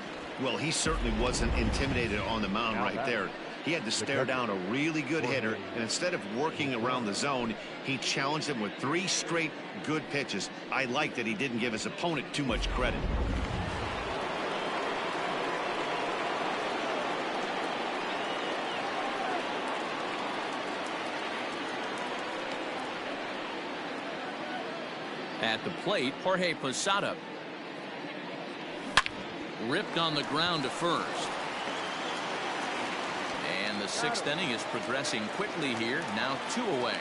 Well, he certainly wasn't intimidated on the mound right there. He had to stare down a really good hitter, and instead of working around the zone, he challenged him with 3 straight good pitches. I like that he didn't give his opponent too much credit. At the plate, Jorge Posada. Ripped on the ground to first. And the 6th inning is progressing quickly here. Now 2 away.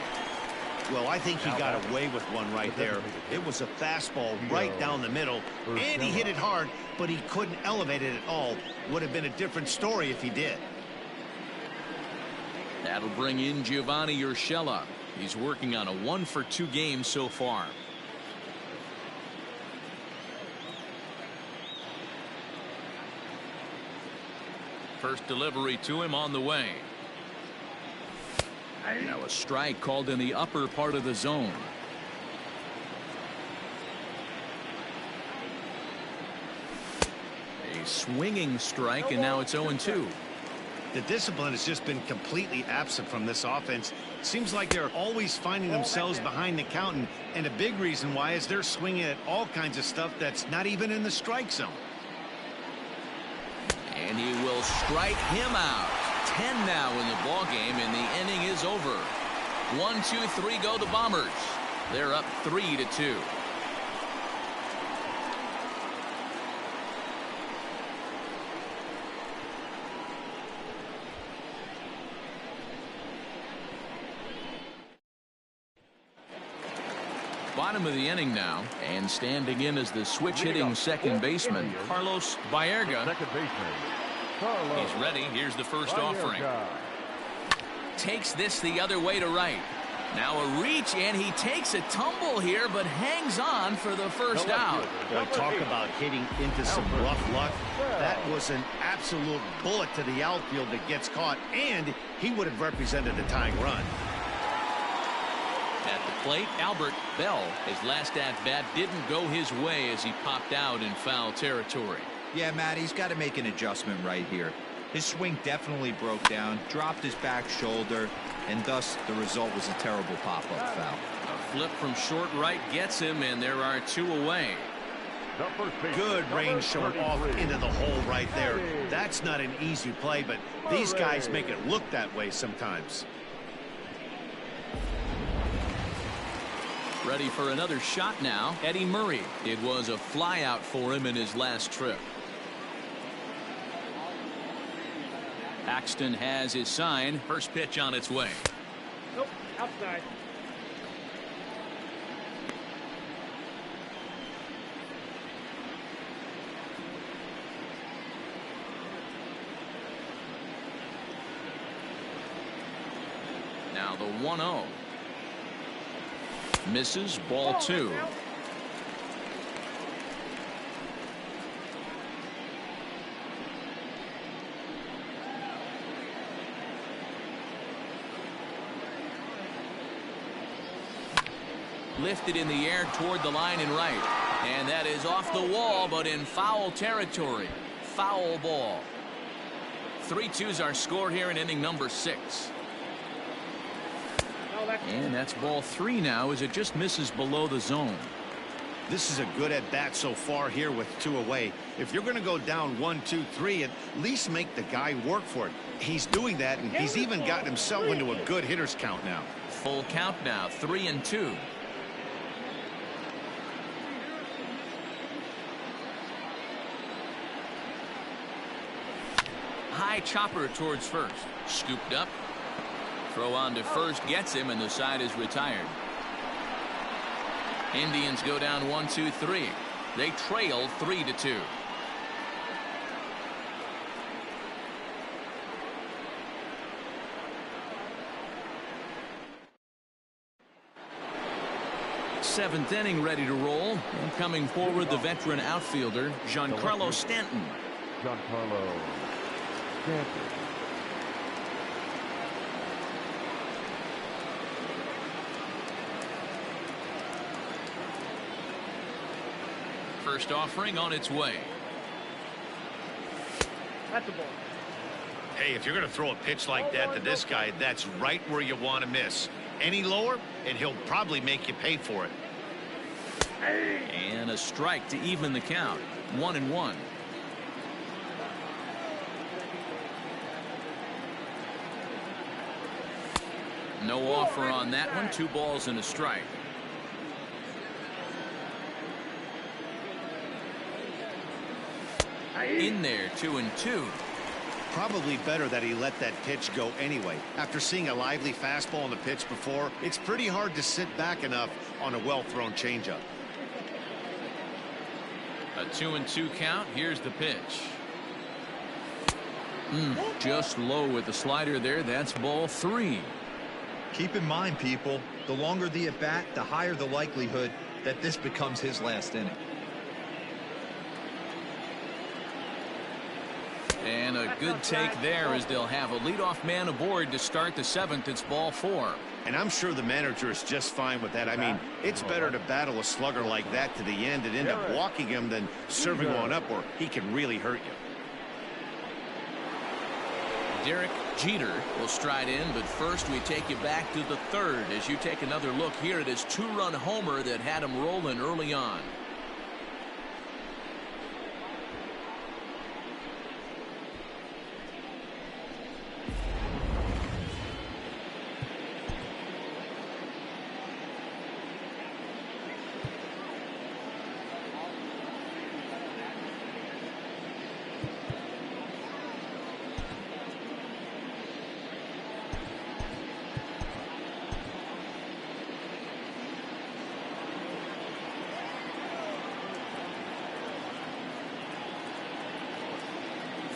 Well, I think he got away with one right there. It was a fastball right down the middle, and he hit it hard, but he couldn't elevate it at all. Would have been a different story if he did. That'll bring in Giovanni Urshela. He's working on a 1-for-2 game so far. First delivery to him on the way. Now a strike called in the upper part of the zone. A swinging strike, and now it's 0-2. The discipline has just been completely absent from this offense. Seems like they're always finding themselves behind the count, and a big reason why is they're swinging at all kinds of stuff that's not even in the strike zone. And he will strike him out. 10 now in the ball game, and the inning is over. 1, 2, 3 go the Bombers. They're up 3-2. Bottom of the inning now, and standing in as the switch-hitting second baseman, Carlos Baerga. Second baseman, He's ready. Here's the first offering. Takes this the other way to right. Now a reach, and he takes a tumble here, but hangs on for the first out. Boy, talk about hitting into some rough luck. That was an absolute bullet to the outfield that gets caught, and he would have represented the tying run. At the plate, Albert Bell, his last at-bat didn't go his way as he popped out in foul territory. Yeah, Matt, he's got to make an adjustment right here. His swing definitely broke down, dropped his back shoulder, and thus the result was a terrible pop-up foul. A flip from short right gets him, and there are 2 away. Good range showing off into the hole right there. That's not an easy play, but these guys make it look that way sometimes. Ready for another shot now, Eddie Murray. It was a flyout for him in his last trip. Paxton has his sign. First pitch on its way. Nope, outside. Now the 1-0. Misses, ball 2. Lifted in the air toward the line and right. And that is off the wall, but in foul territory. Foul ball. 3-2's our score here in inning number 6. And that's ball 3 now as it just misses below the zone. This is a good at-bat so far here with 2 away. If you're going to go down 1, 2, 3, at least make the guy work for it. He's doing that, and he's even gotten himself into a good hitter's count now. Full count now, 3-2. High chopper towards first. Scooped up. Throw on to first gets him, and the side is retired. Indians go down 1, 2, 3. They trail 3-2. Seventh inning ready to roll, and coming forward the veteran outfielder Giancarlo Stanton. Giancarlo Stanton. First offering on its way. That's the ball. Hey, if you're going to throw a pitch like that to this guy, that's right where you want to miss. Any lower, and he'll probably make you pay for it. And a strike to even the count. 1-1. No offer on that one. 2 balls and a strike. In there, 2-2. Probably better that he let that pitch go anyway. After seeing a lively fastball on the pitch before, it's pretty hard to sit back enough on a well-thrown changeup. A 2-2 count. Here's the pitch. Just low with the slider there. That's ball 3. Keep in mind, people, the longer the at-bat, the higher the likelihood that this becomes his last inning. And a good take there as they'll have a leadoff man aboard to start the 7th. It's ball 4. And I'm sure the manager is just fine with that. I mean, it's better to battle a slugger like that to the end and end up walking him than serving one up where he can really hurt you. Derek Jeter will stride in, but first we take you back to the 3rd as you take another look here at his 2-run homer that had him rolling early on.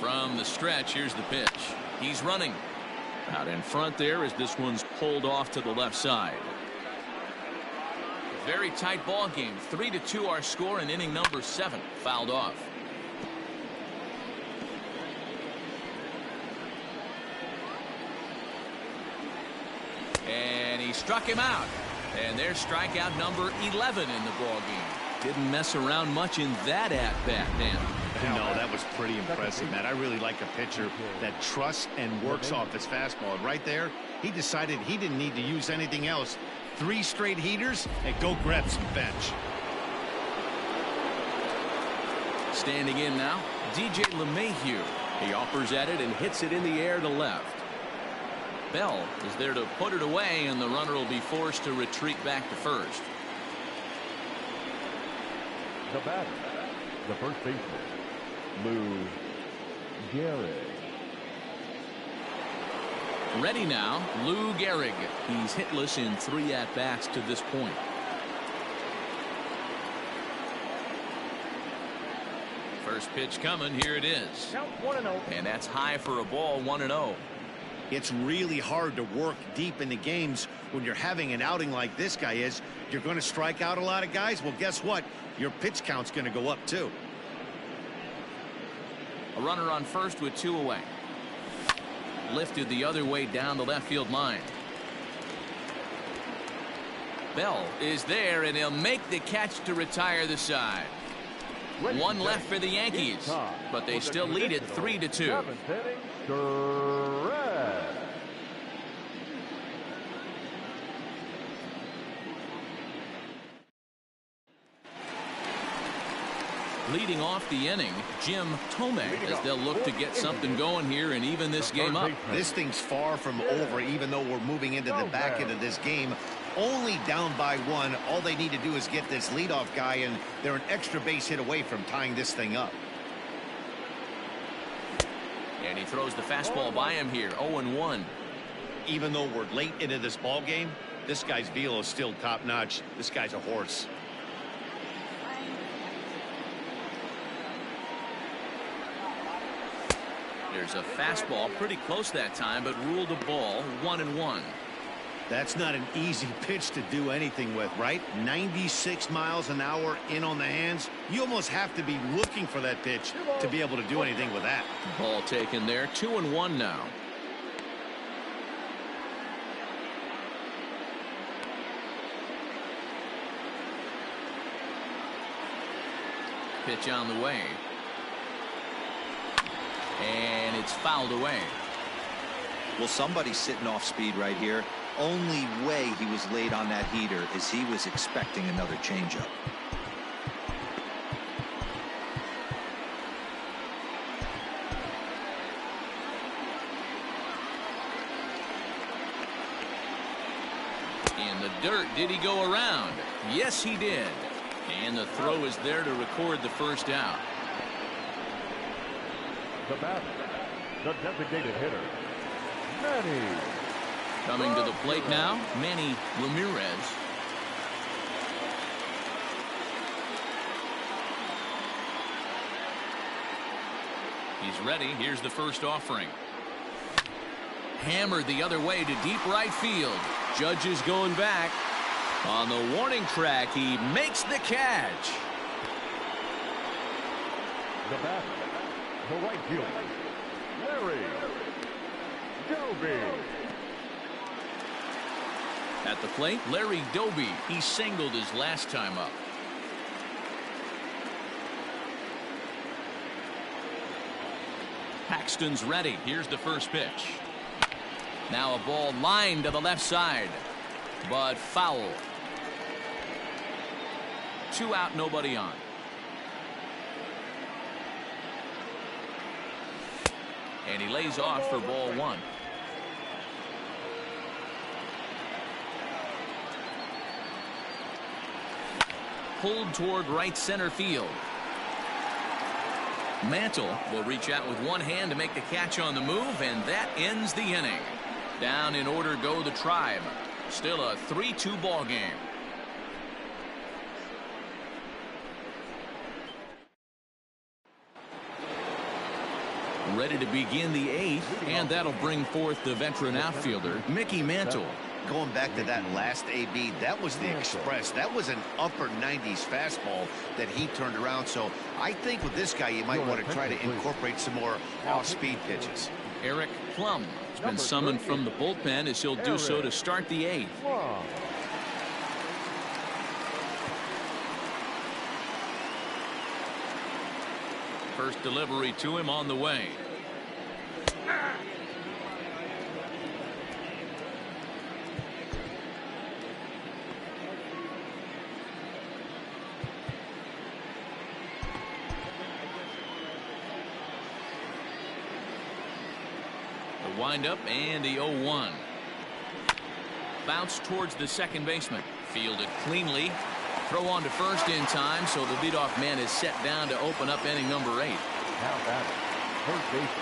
From the stretch, here's the pitch. He's running. Out in front there as this one's pulled off to the left side. Very tight ball game. 3-2 our score in inning number 7. Fouled off. And he struck him out. And there's strikeout number 11 in the ball game. Didn't mess around much in that at-bat, Dan. No, that was pretty impressive, Matt. I really like a pitcher that trusts and works off his fastball. And right there, he decided he didn't need to use anything else. 3 straight heaters and go grab some bench. Standing in now, DJ LeMahieu. He offers at it and hits it in the air to left. Bell is there to put it away, and the runner will be forced to retreat back to first. The batter, the first baseman, Lou Gehrig. Ready now, Lou Gehrig. He's hitless in 3 at-bats to this point. First pitch coming. Here it is. Count 1-0. And that's high for a ball. 1-0. It's really hard to work deep into games when you're having an outing like this guy is. You're going to strike out a lot of guys. Well, guess what? Your pitch count's going to go up too. A runner on first with 2 away. Lifted the other way down the left field line. Bell is there, and he'll make the catch to retire the side. 1 left for the Yankees, but they still lead it 3-2. Leading off the inning, Jim Tomei, as they'll look to get something going here and even this game up. This thing's far from over, even though we're moving into the back end of this game. Only down by 1. All they need to do is get this leadoff guy, and they're an extra base hit away from tying this thing up. And he throws the fastball by him here. 0-1. Even though we're late into this ball game, this guy's velo is still top notch. This guy's a horse. There's a fastball pretty close that time, but ruled a ball. 1-1. That's not an easy pitch to do anything with, right? 96 miles an hour in on the hands. You almost have to be looking for that pitch to be able to do anything with that. Ball taken there. 2-1 now. Pitch on the way. And it's fouled away. Well, somebody's sitting off speed right here. Only way he was late on that heater is he was expecting another changeup. In the dirt, did he go around? Yes, he did. And the throw is there to record the first out. The batter, the designated hitter, Manny. Coming to the plate now, Manny Ramirez. He's ready. Here's the first offering. Hammered the other way to deep right field. Judge is going back. On the warning track, he makes the catch. The batter, the right fielder, Larry Doby. At the plate, Larry Doby. He singled his last time up. Paxton's ready. Here's the first pitch. Now a ball lined to the left side, but foul. 2 out, nobody on. And he lays off for ball 1. Pulled toward right center field. Mantle will reach out with one hand to make the catch on the move, and that ends the inning. Down in order go the Tribe. Still a 3-2 ball game. Ready to begin the 8th, and that'll bring forth the veteran outfielder, Mickey Mantle. Going back to that last AB, that was the express. That was an upper 90s fastball that he turned around. So I think with this guy, you might want to try to incorporate some more off-speed pitches. Eric Plum has been summoned from the bullpen as he'll do so to start the 8th. First delivery to him on the way. The windup and the 0-1. Bounce towards the second baseman. Fielded cleanly. Throw on to first in time, so the leadoff man is set down to open up inning number 8.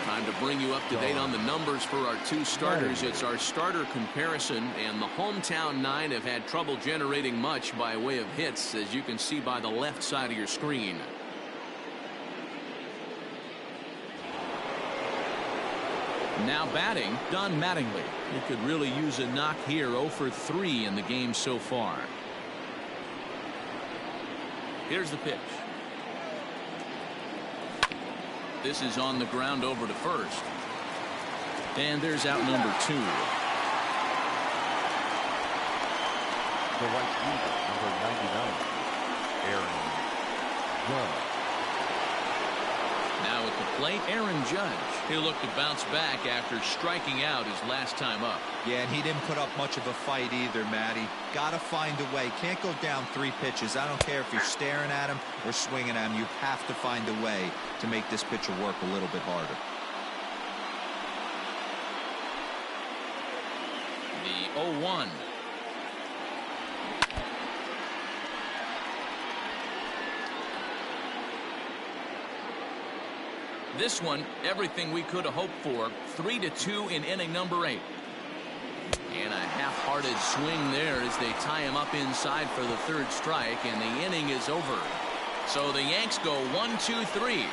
Time to bring you up to date on the numbers for our 2 starters. It's our starter comparison, and the hometown 9 have had trouble generating much by way of hits, as you can see by the left side of your screen. Now batting, Don Mattingly. He could really use a knock here. 0 for 3 in the game so far. Here's the pitch. This is on the ground over to first. And there's out number 2. The right fielder, number 99, Aaron Judge. Now at the plate, Aaron Judge. He'll look to bounce back after striking out his last time up. Yeah, and he didn't put up much of a fight either, Matty. Got to find a way. Can't go down 3 pitches. I don't care if you're staring at him or swinging at him. You have to find a way to make this pitcher work a little bit harder. The 0-1. This one, everything we could have hoped for. 3-2 in inning number 8. And a half-hearted swing there as they tie him up inside for the 3rd strike, and the inning is over. So the Yanks go 1-2-3,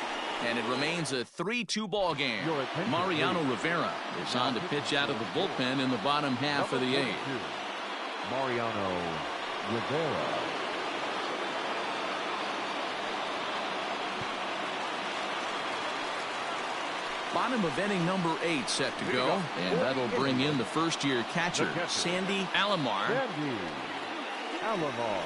and it remains a 3-2 ball game. Mariano Rivera is on to pitch out of the bullpen in the bottom half of the 8th. Mariano Rivera. Bottom of inning number 8 set to go, and that'll bring in the first-year catcher, Sandy Alomar. Sandy Alomar.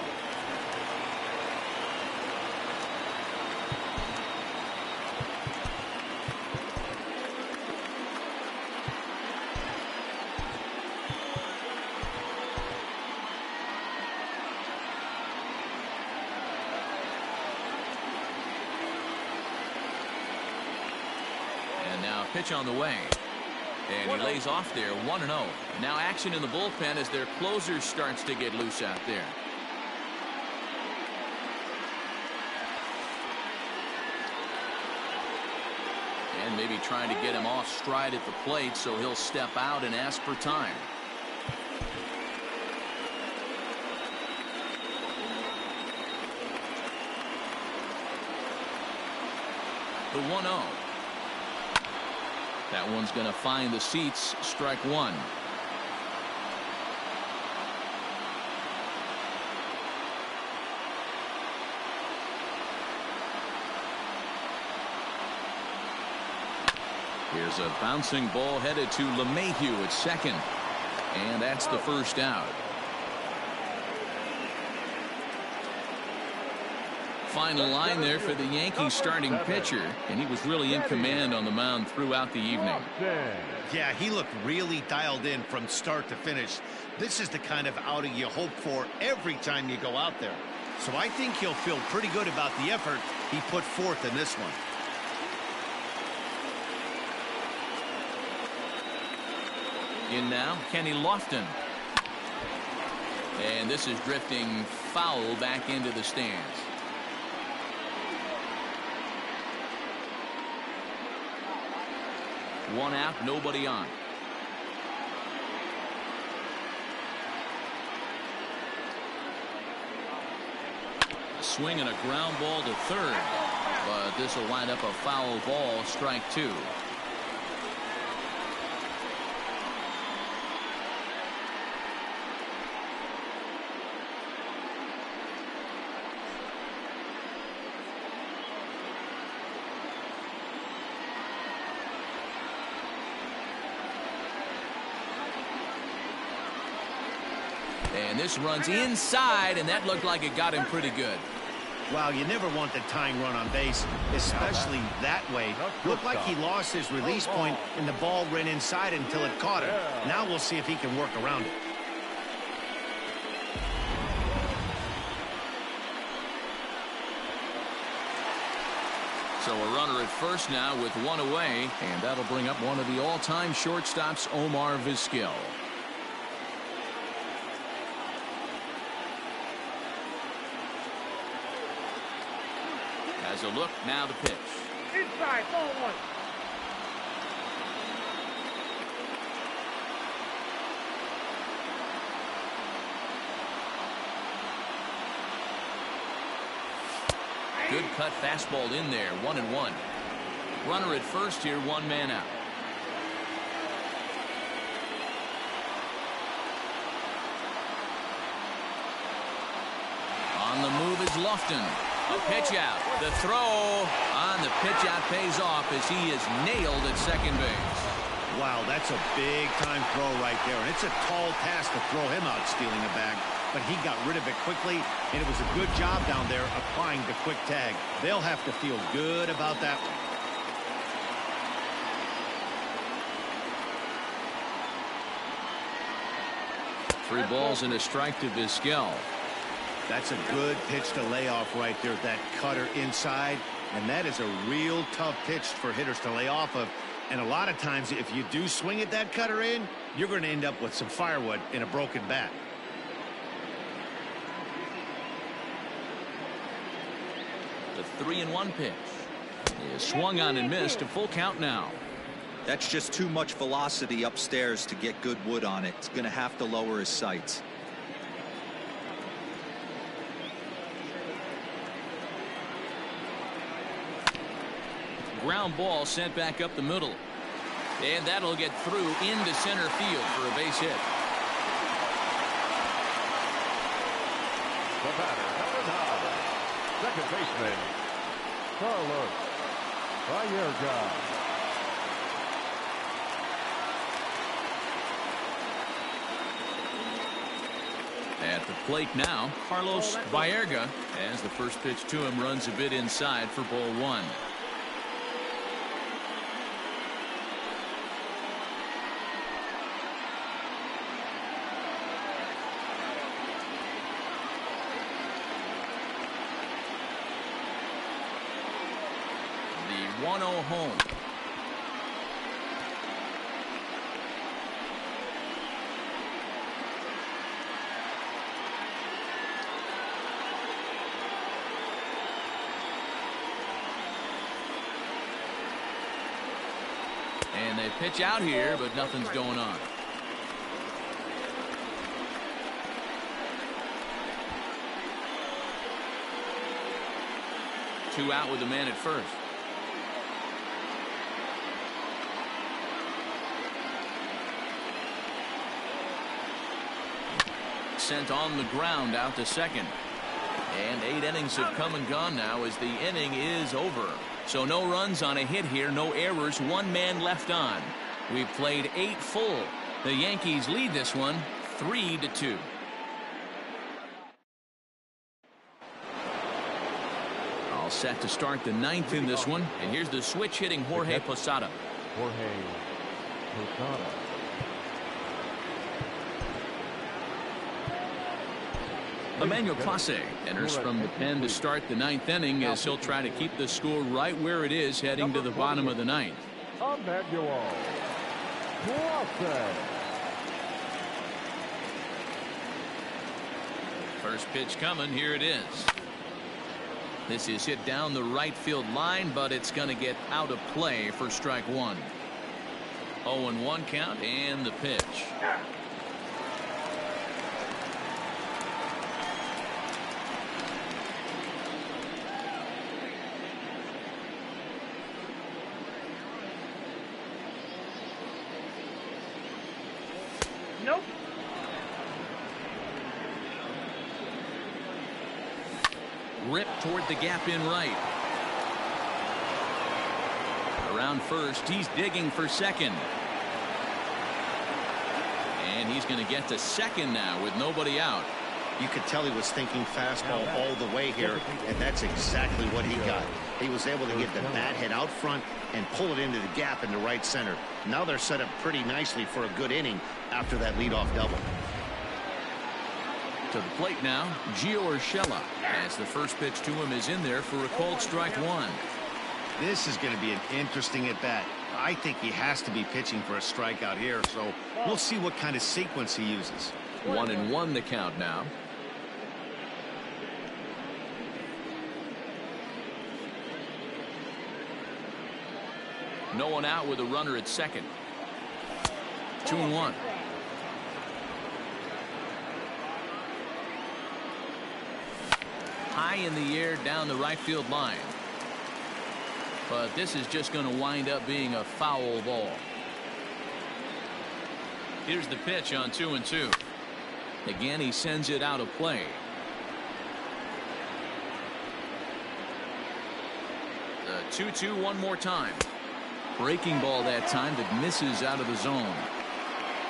Pitch on the way, and he lays off there. 1-0. Now action in the bullpen as their closer starts to get loose out there. And maybe trying to get him off stride at the plate, so he'll step out and ask for time. The 1-0. That one's going to find the seats. Strike one. Here's a bouncing ball headed to LeMahieu at second. And that's the first out. Final line there for the Yankees starting pitcher, and he was really in command on the mound throughout the evening. Yeah, he looked really dialed in from start to finish. This is the kind of outing you hope for every time you go out there. So I think he'll feel pretty good about the effort he put forth in this one. In now, Kenny Lofton. And this is drifting foul back into the stands. One out, nobody on. A swing and a ground ball to third. But this will wind up a foul ball, strike two. And this runs inside, and that looked like it got him pretty good. Wow, you never want the tying run on base, especially that way. Looked like he lost his release point, and the ball ran inside until it caught him. Now we'll see if he can work around it. So a runner at first now with one away, and that'll bring up one of the all-time shortstops, Omar Vizquel. Has a look, now the pitch. Inside, ball one. Good cut fastball in there, 1-1. Runner at first here, one man out. On the move is Lofton. A pitch out. The throw on the pitch out pays off as he is nailed at second base. Wow, that's a big-time throw right there, and it's a tall task to throw him out stealing a bag, but he got rid of it quickly, and it was a good job down there applying the quick tag. They'll have to feel good about that one. Three balls and a strike to Vizquel. That's a good pitch to lay off right there, that cutter inside, and that is a real tough pitch for hitters to lay off of. And a lot of times, if you do swing at that cutter in, you're going to end up with some firewood in a broken bat. The 3-1 pitch is swung on and missed. A full count now. That's just too much velocity upstairs to get good wood on it. It's going to have to lower his sights. Ground ball sent back up the middle. And that'll get through into center field for a base hit. The batter, number 9, second baseman, Carlos Baerga. At the plate now, Carlos Baerga, as the first pitch to him runs a bit inside for ball one. The 1-0 home. And they pitch out here, but nothing's going on. Two out with the man at first. sent on the ground out to second. And 8 innings have come and gone now as the inning is over. So no runs on a hit here, no errors, 1 man left on. We've played 8 full. The Yankees lead this one 3-2. All set to start the 9th in this one. And here's the switch hitting Jorge Posada. Jorge Posada. Emmanuel Clase enters from the pen to start the 9th inning as he'll try to keep the score right where it is heading to the bottom of the 9th. Emmanuel Clase. First pitch coming. Here it is. This is hit down the right field line, but it's going to get out of play for strike 1. 0-1 count and the pitch. Nope. Ripped toward the gap in right. Around first, he's digging for second. And he's going to get to second now with nobody out. You could tell he was thinking fastball all the way here, and that's exactly what he got. He was able to get the bat head out front and pull it into the gap into right center. Now they're set up pretty nicely for a good inning after that leadoff double. To the plate now, Gio Urshela, as the first pitch to him is in there for a called strike 1. This is going to be an interesting at bat. I think he has to be pitching for a strikeout here, so we'll see what kind of sequence he uses. 1-1 the count now. No one out with a runner at second. 2-1. High in the air down the right field line. But this is just going to wind up being a foul ball. Here's the pitch on 2-2. Again, he sends it out of play. The 2-2 one more time. Breaking ball that time that misses out of the zone.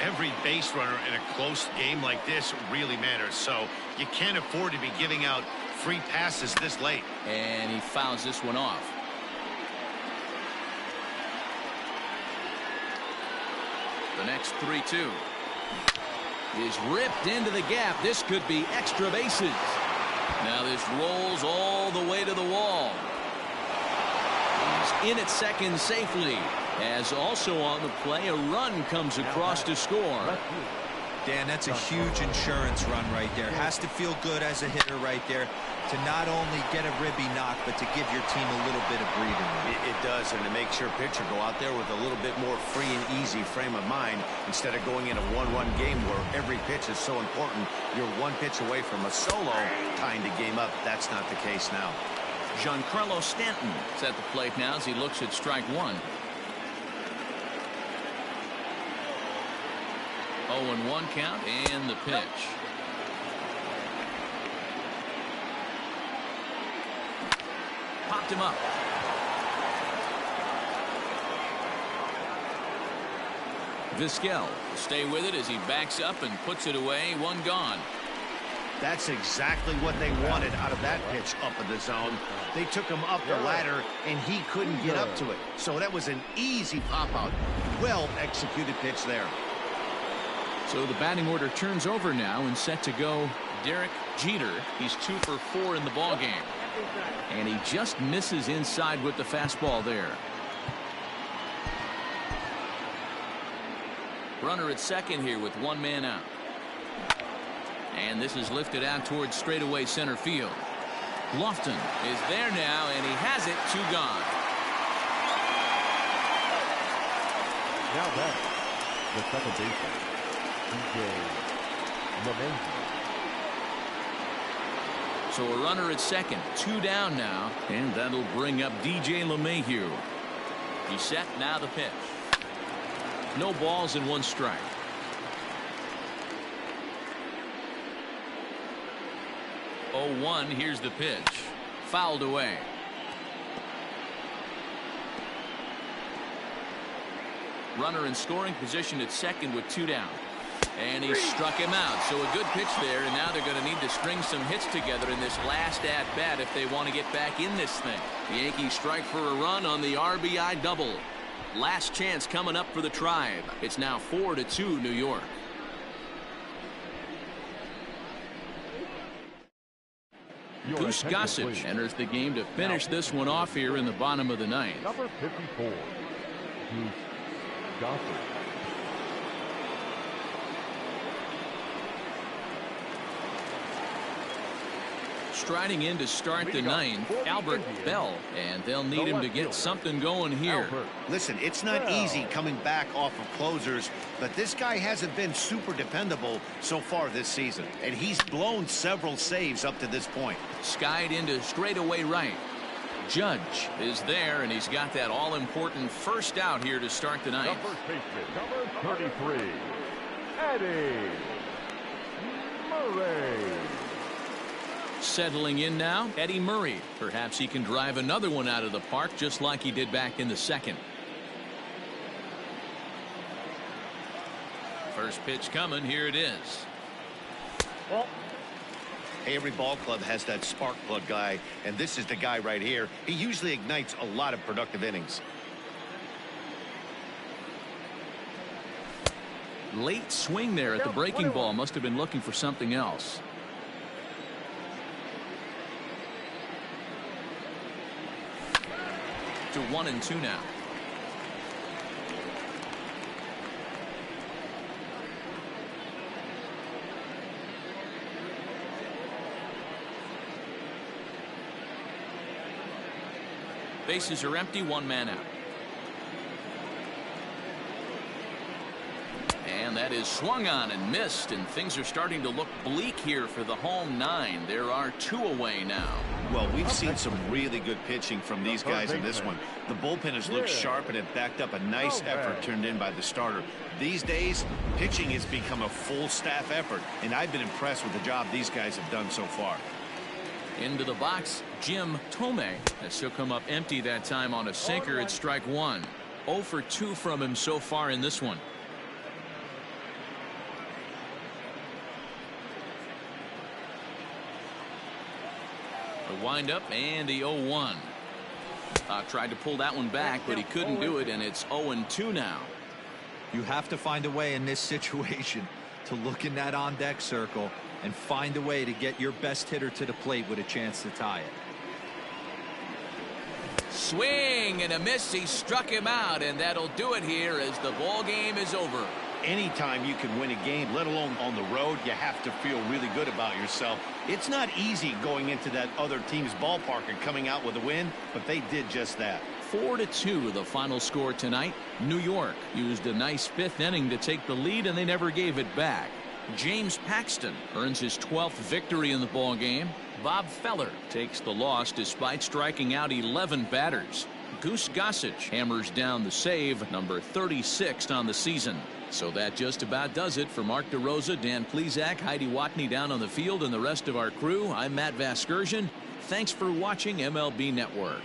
Every base runner in a close game like this really matters, so you can't afford to be giving out free passes this late. And he fouls this one off. The next 3-2 is ripped into the gap. This could be extra bases. Now this rolls all the way to the wall. He's in at second safely, as also on the play a run comes across to score. Dan, that's a huge insurance run right there. Has to feel good as a hitter right there to not only get a ribby knock, but to give your team a little bit of breathing room. It does, and it makes your pitcher go out there with a little bit more free and easy frame of mind instead of going in a one-run game where every pitch is so important. You're one pitch away from a solo tying the game up. That's not the case now. Giancarlo Stanton is at the plate now as he looks at strike 1. 0-1 count and the pitch. Popped him up. Vizquel will stay with it as he backs up and puts it away. One gone. That's exactly what they wanted out of that pitch up in the zone. They took him up the ladder, and he couldn't get up to it. So that was an easy pop-out. Well executed pitch there. So the batting order turns over now and set to go Derek Jeter. He's 2 for 4 in the ballgame. And he just misses inside with the fastball there. Runner at second here with 1 man out. And this is lifted out towards straightaway center field. Lofton is there now, and he has it. 2 gone. Now back, the second baseman, DJ LeMahieu. So a runner at second, 2 down now, and that'll bring up DJ LeMahieu. He's set, now the pitch. No balls and 1 strike. 0-1. Here's the pitch. Fouled away. Runner in scoring position at second with 2 down. And he struck him out. So a good pitch there, and now they're going to need to string some hits together in this last at-bat if they want to get back in this thing. The Yankees strike for a run on the RBI double. Last chance coming up for the Tribe. It's now 4-2 New York. Goose Gossage enters the game to finish this one off here in the bottom of the ninth. Number 54, Goose Gossage. Striding in to start the ninth, Albert Bell, and they'll need him to get something going here. Listen, it's not easy coming back off of closers, but this guy hasn't been super dependable so far this season, and he's blown several saves up to this point. Skied into straightaway right. Judge is there, and he's got that all-important first out here to start the ninth. Number 33, Eddie Murray. Settling in now, Eddie Murray. Perhaps he can drive another one out of the park just like he did back in the second. First pitch coming. Here it is. Well, hey, every ball club has that spark plug guy, and this is the guy right here. He usually ignites a lot of productive innings. Late swing there at the breaking ball. Must have been looking for something else. To 1-2 now. Bases are empty, 1 man out. And that is swung on and missed, and things are starting to look bleak here for the home 9. There are 2 away now. Well, we've seen some really good pitching from these guys in this one. The bullpen has looked sharp, and it backed up a nice effort turned in by the starter. These days, pitching has become a full staff effort, and I've been impressed with the job these guys have done so far. Into the box, Jim Tomei. As he'll come up empty that time on a sinker at strike 1. 0 for 2 from him so far in this one. The windup and the 0-1. Tried to pull that one back, but he couldn't do it, and it's 0-2 now. You have to find a way in this situation to look in that on-deck circle and find a way to get your best hitter to the plate with a chance to tie it. Swing and a miss. He struck him out, and that'll do it here as the ball game is over. Anytime you can win a game, let alone on the road, you have to feel really good about yourself. It's not easy going into that other team's ballpark and coming out with a win, but they did just that. 4-2 the final score tonight. New York used a nice 5th inning to take the lead, and they never gave it back. James Paxton earns his 12th victory in the ball game. Bob Feller takes the loss despite striking out 11 batters. Goose Gossage hammers down the save, number 36 on the season. So that just about does it. For Mark DeRosa, Dan Plesac, Heidi Watney down on the field, and the rest of our crew, I'm Matt Vasgersian. Thanks for watching MLB Network.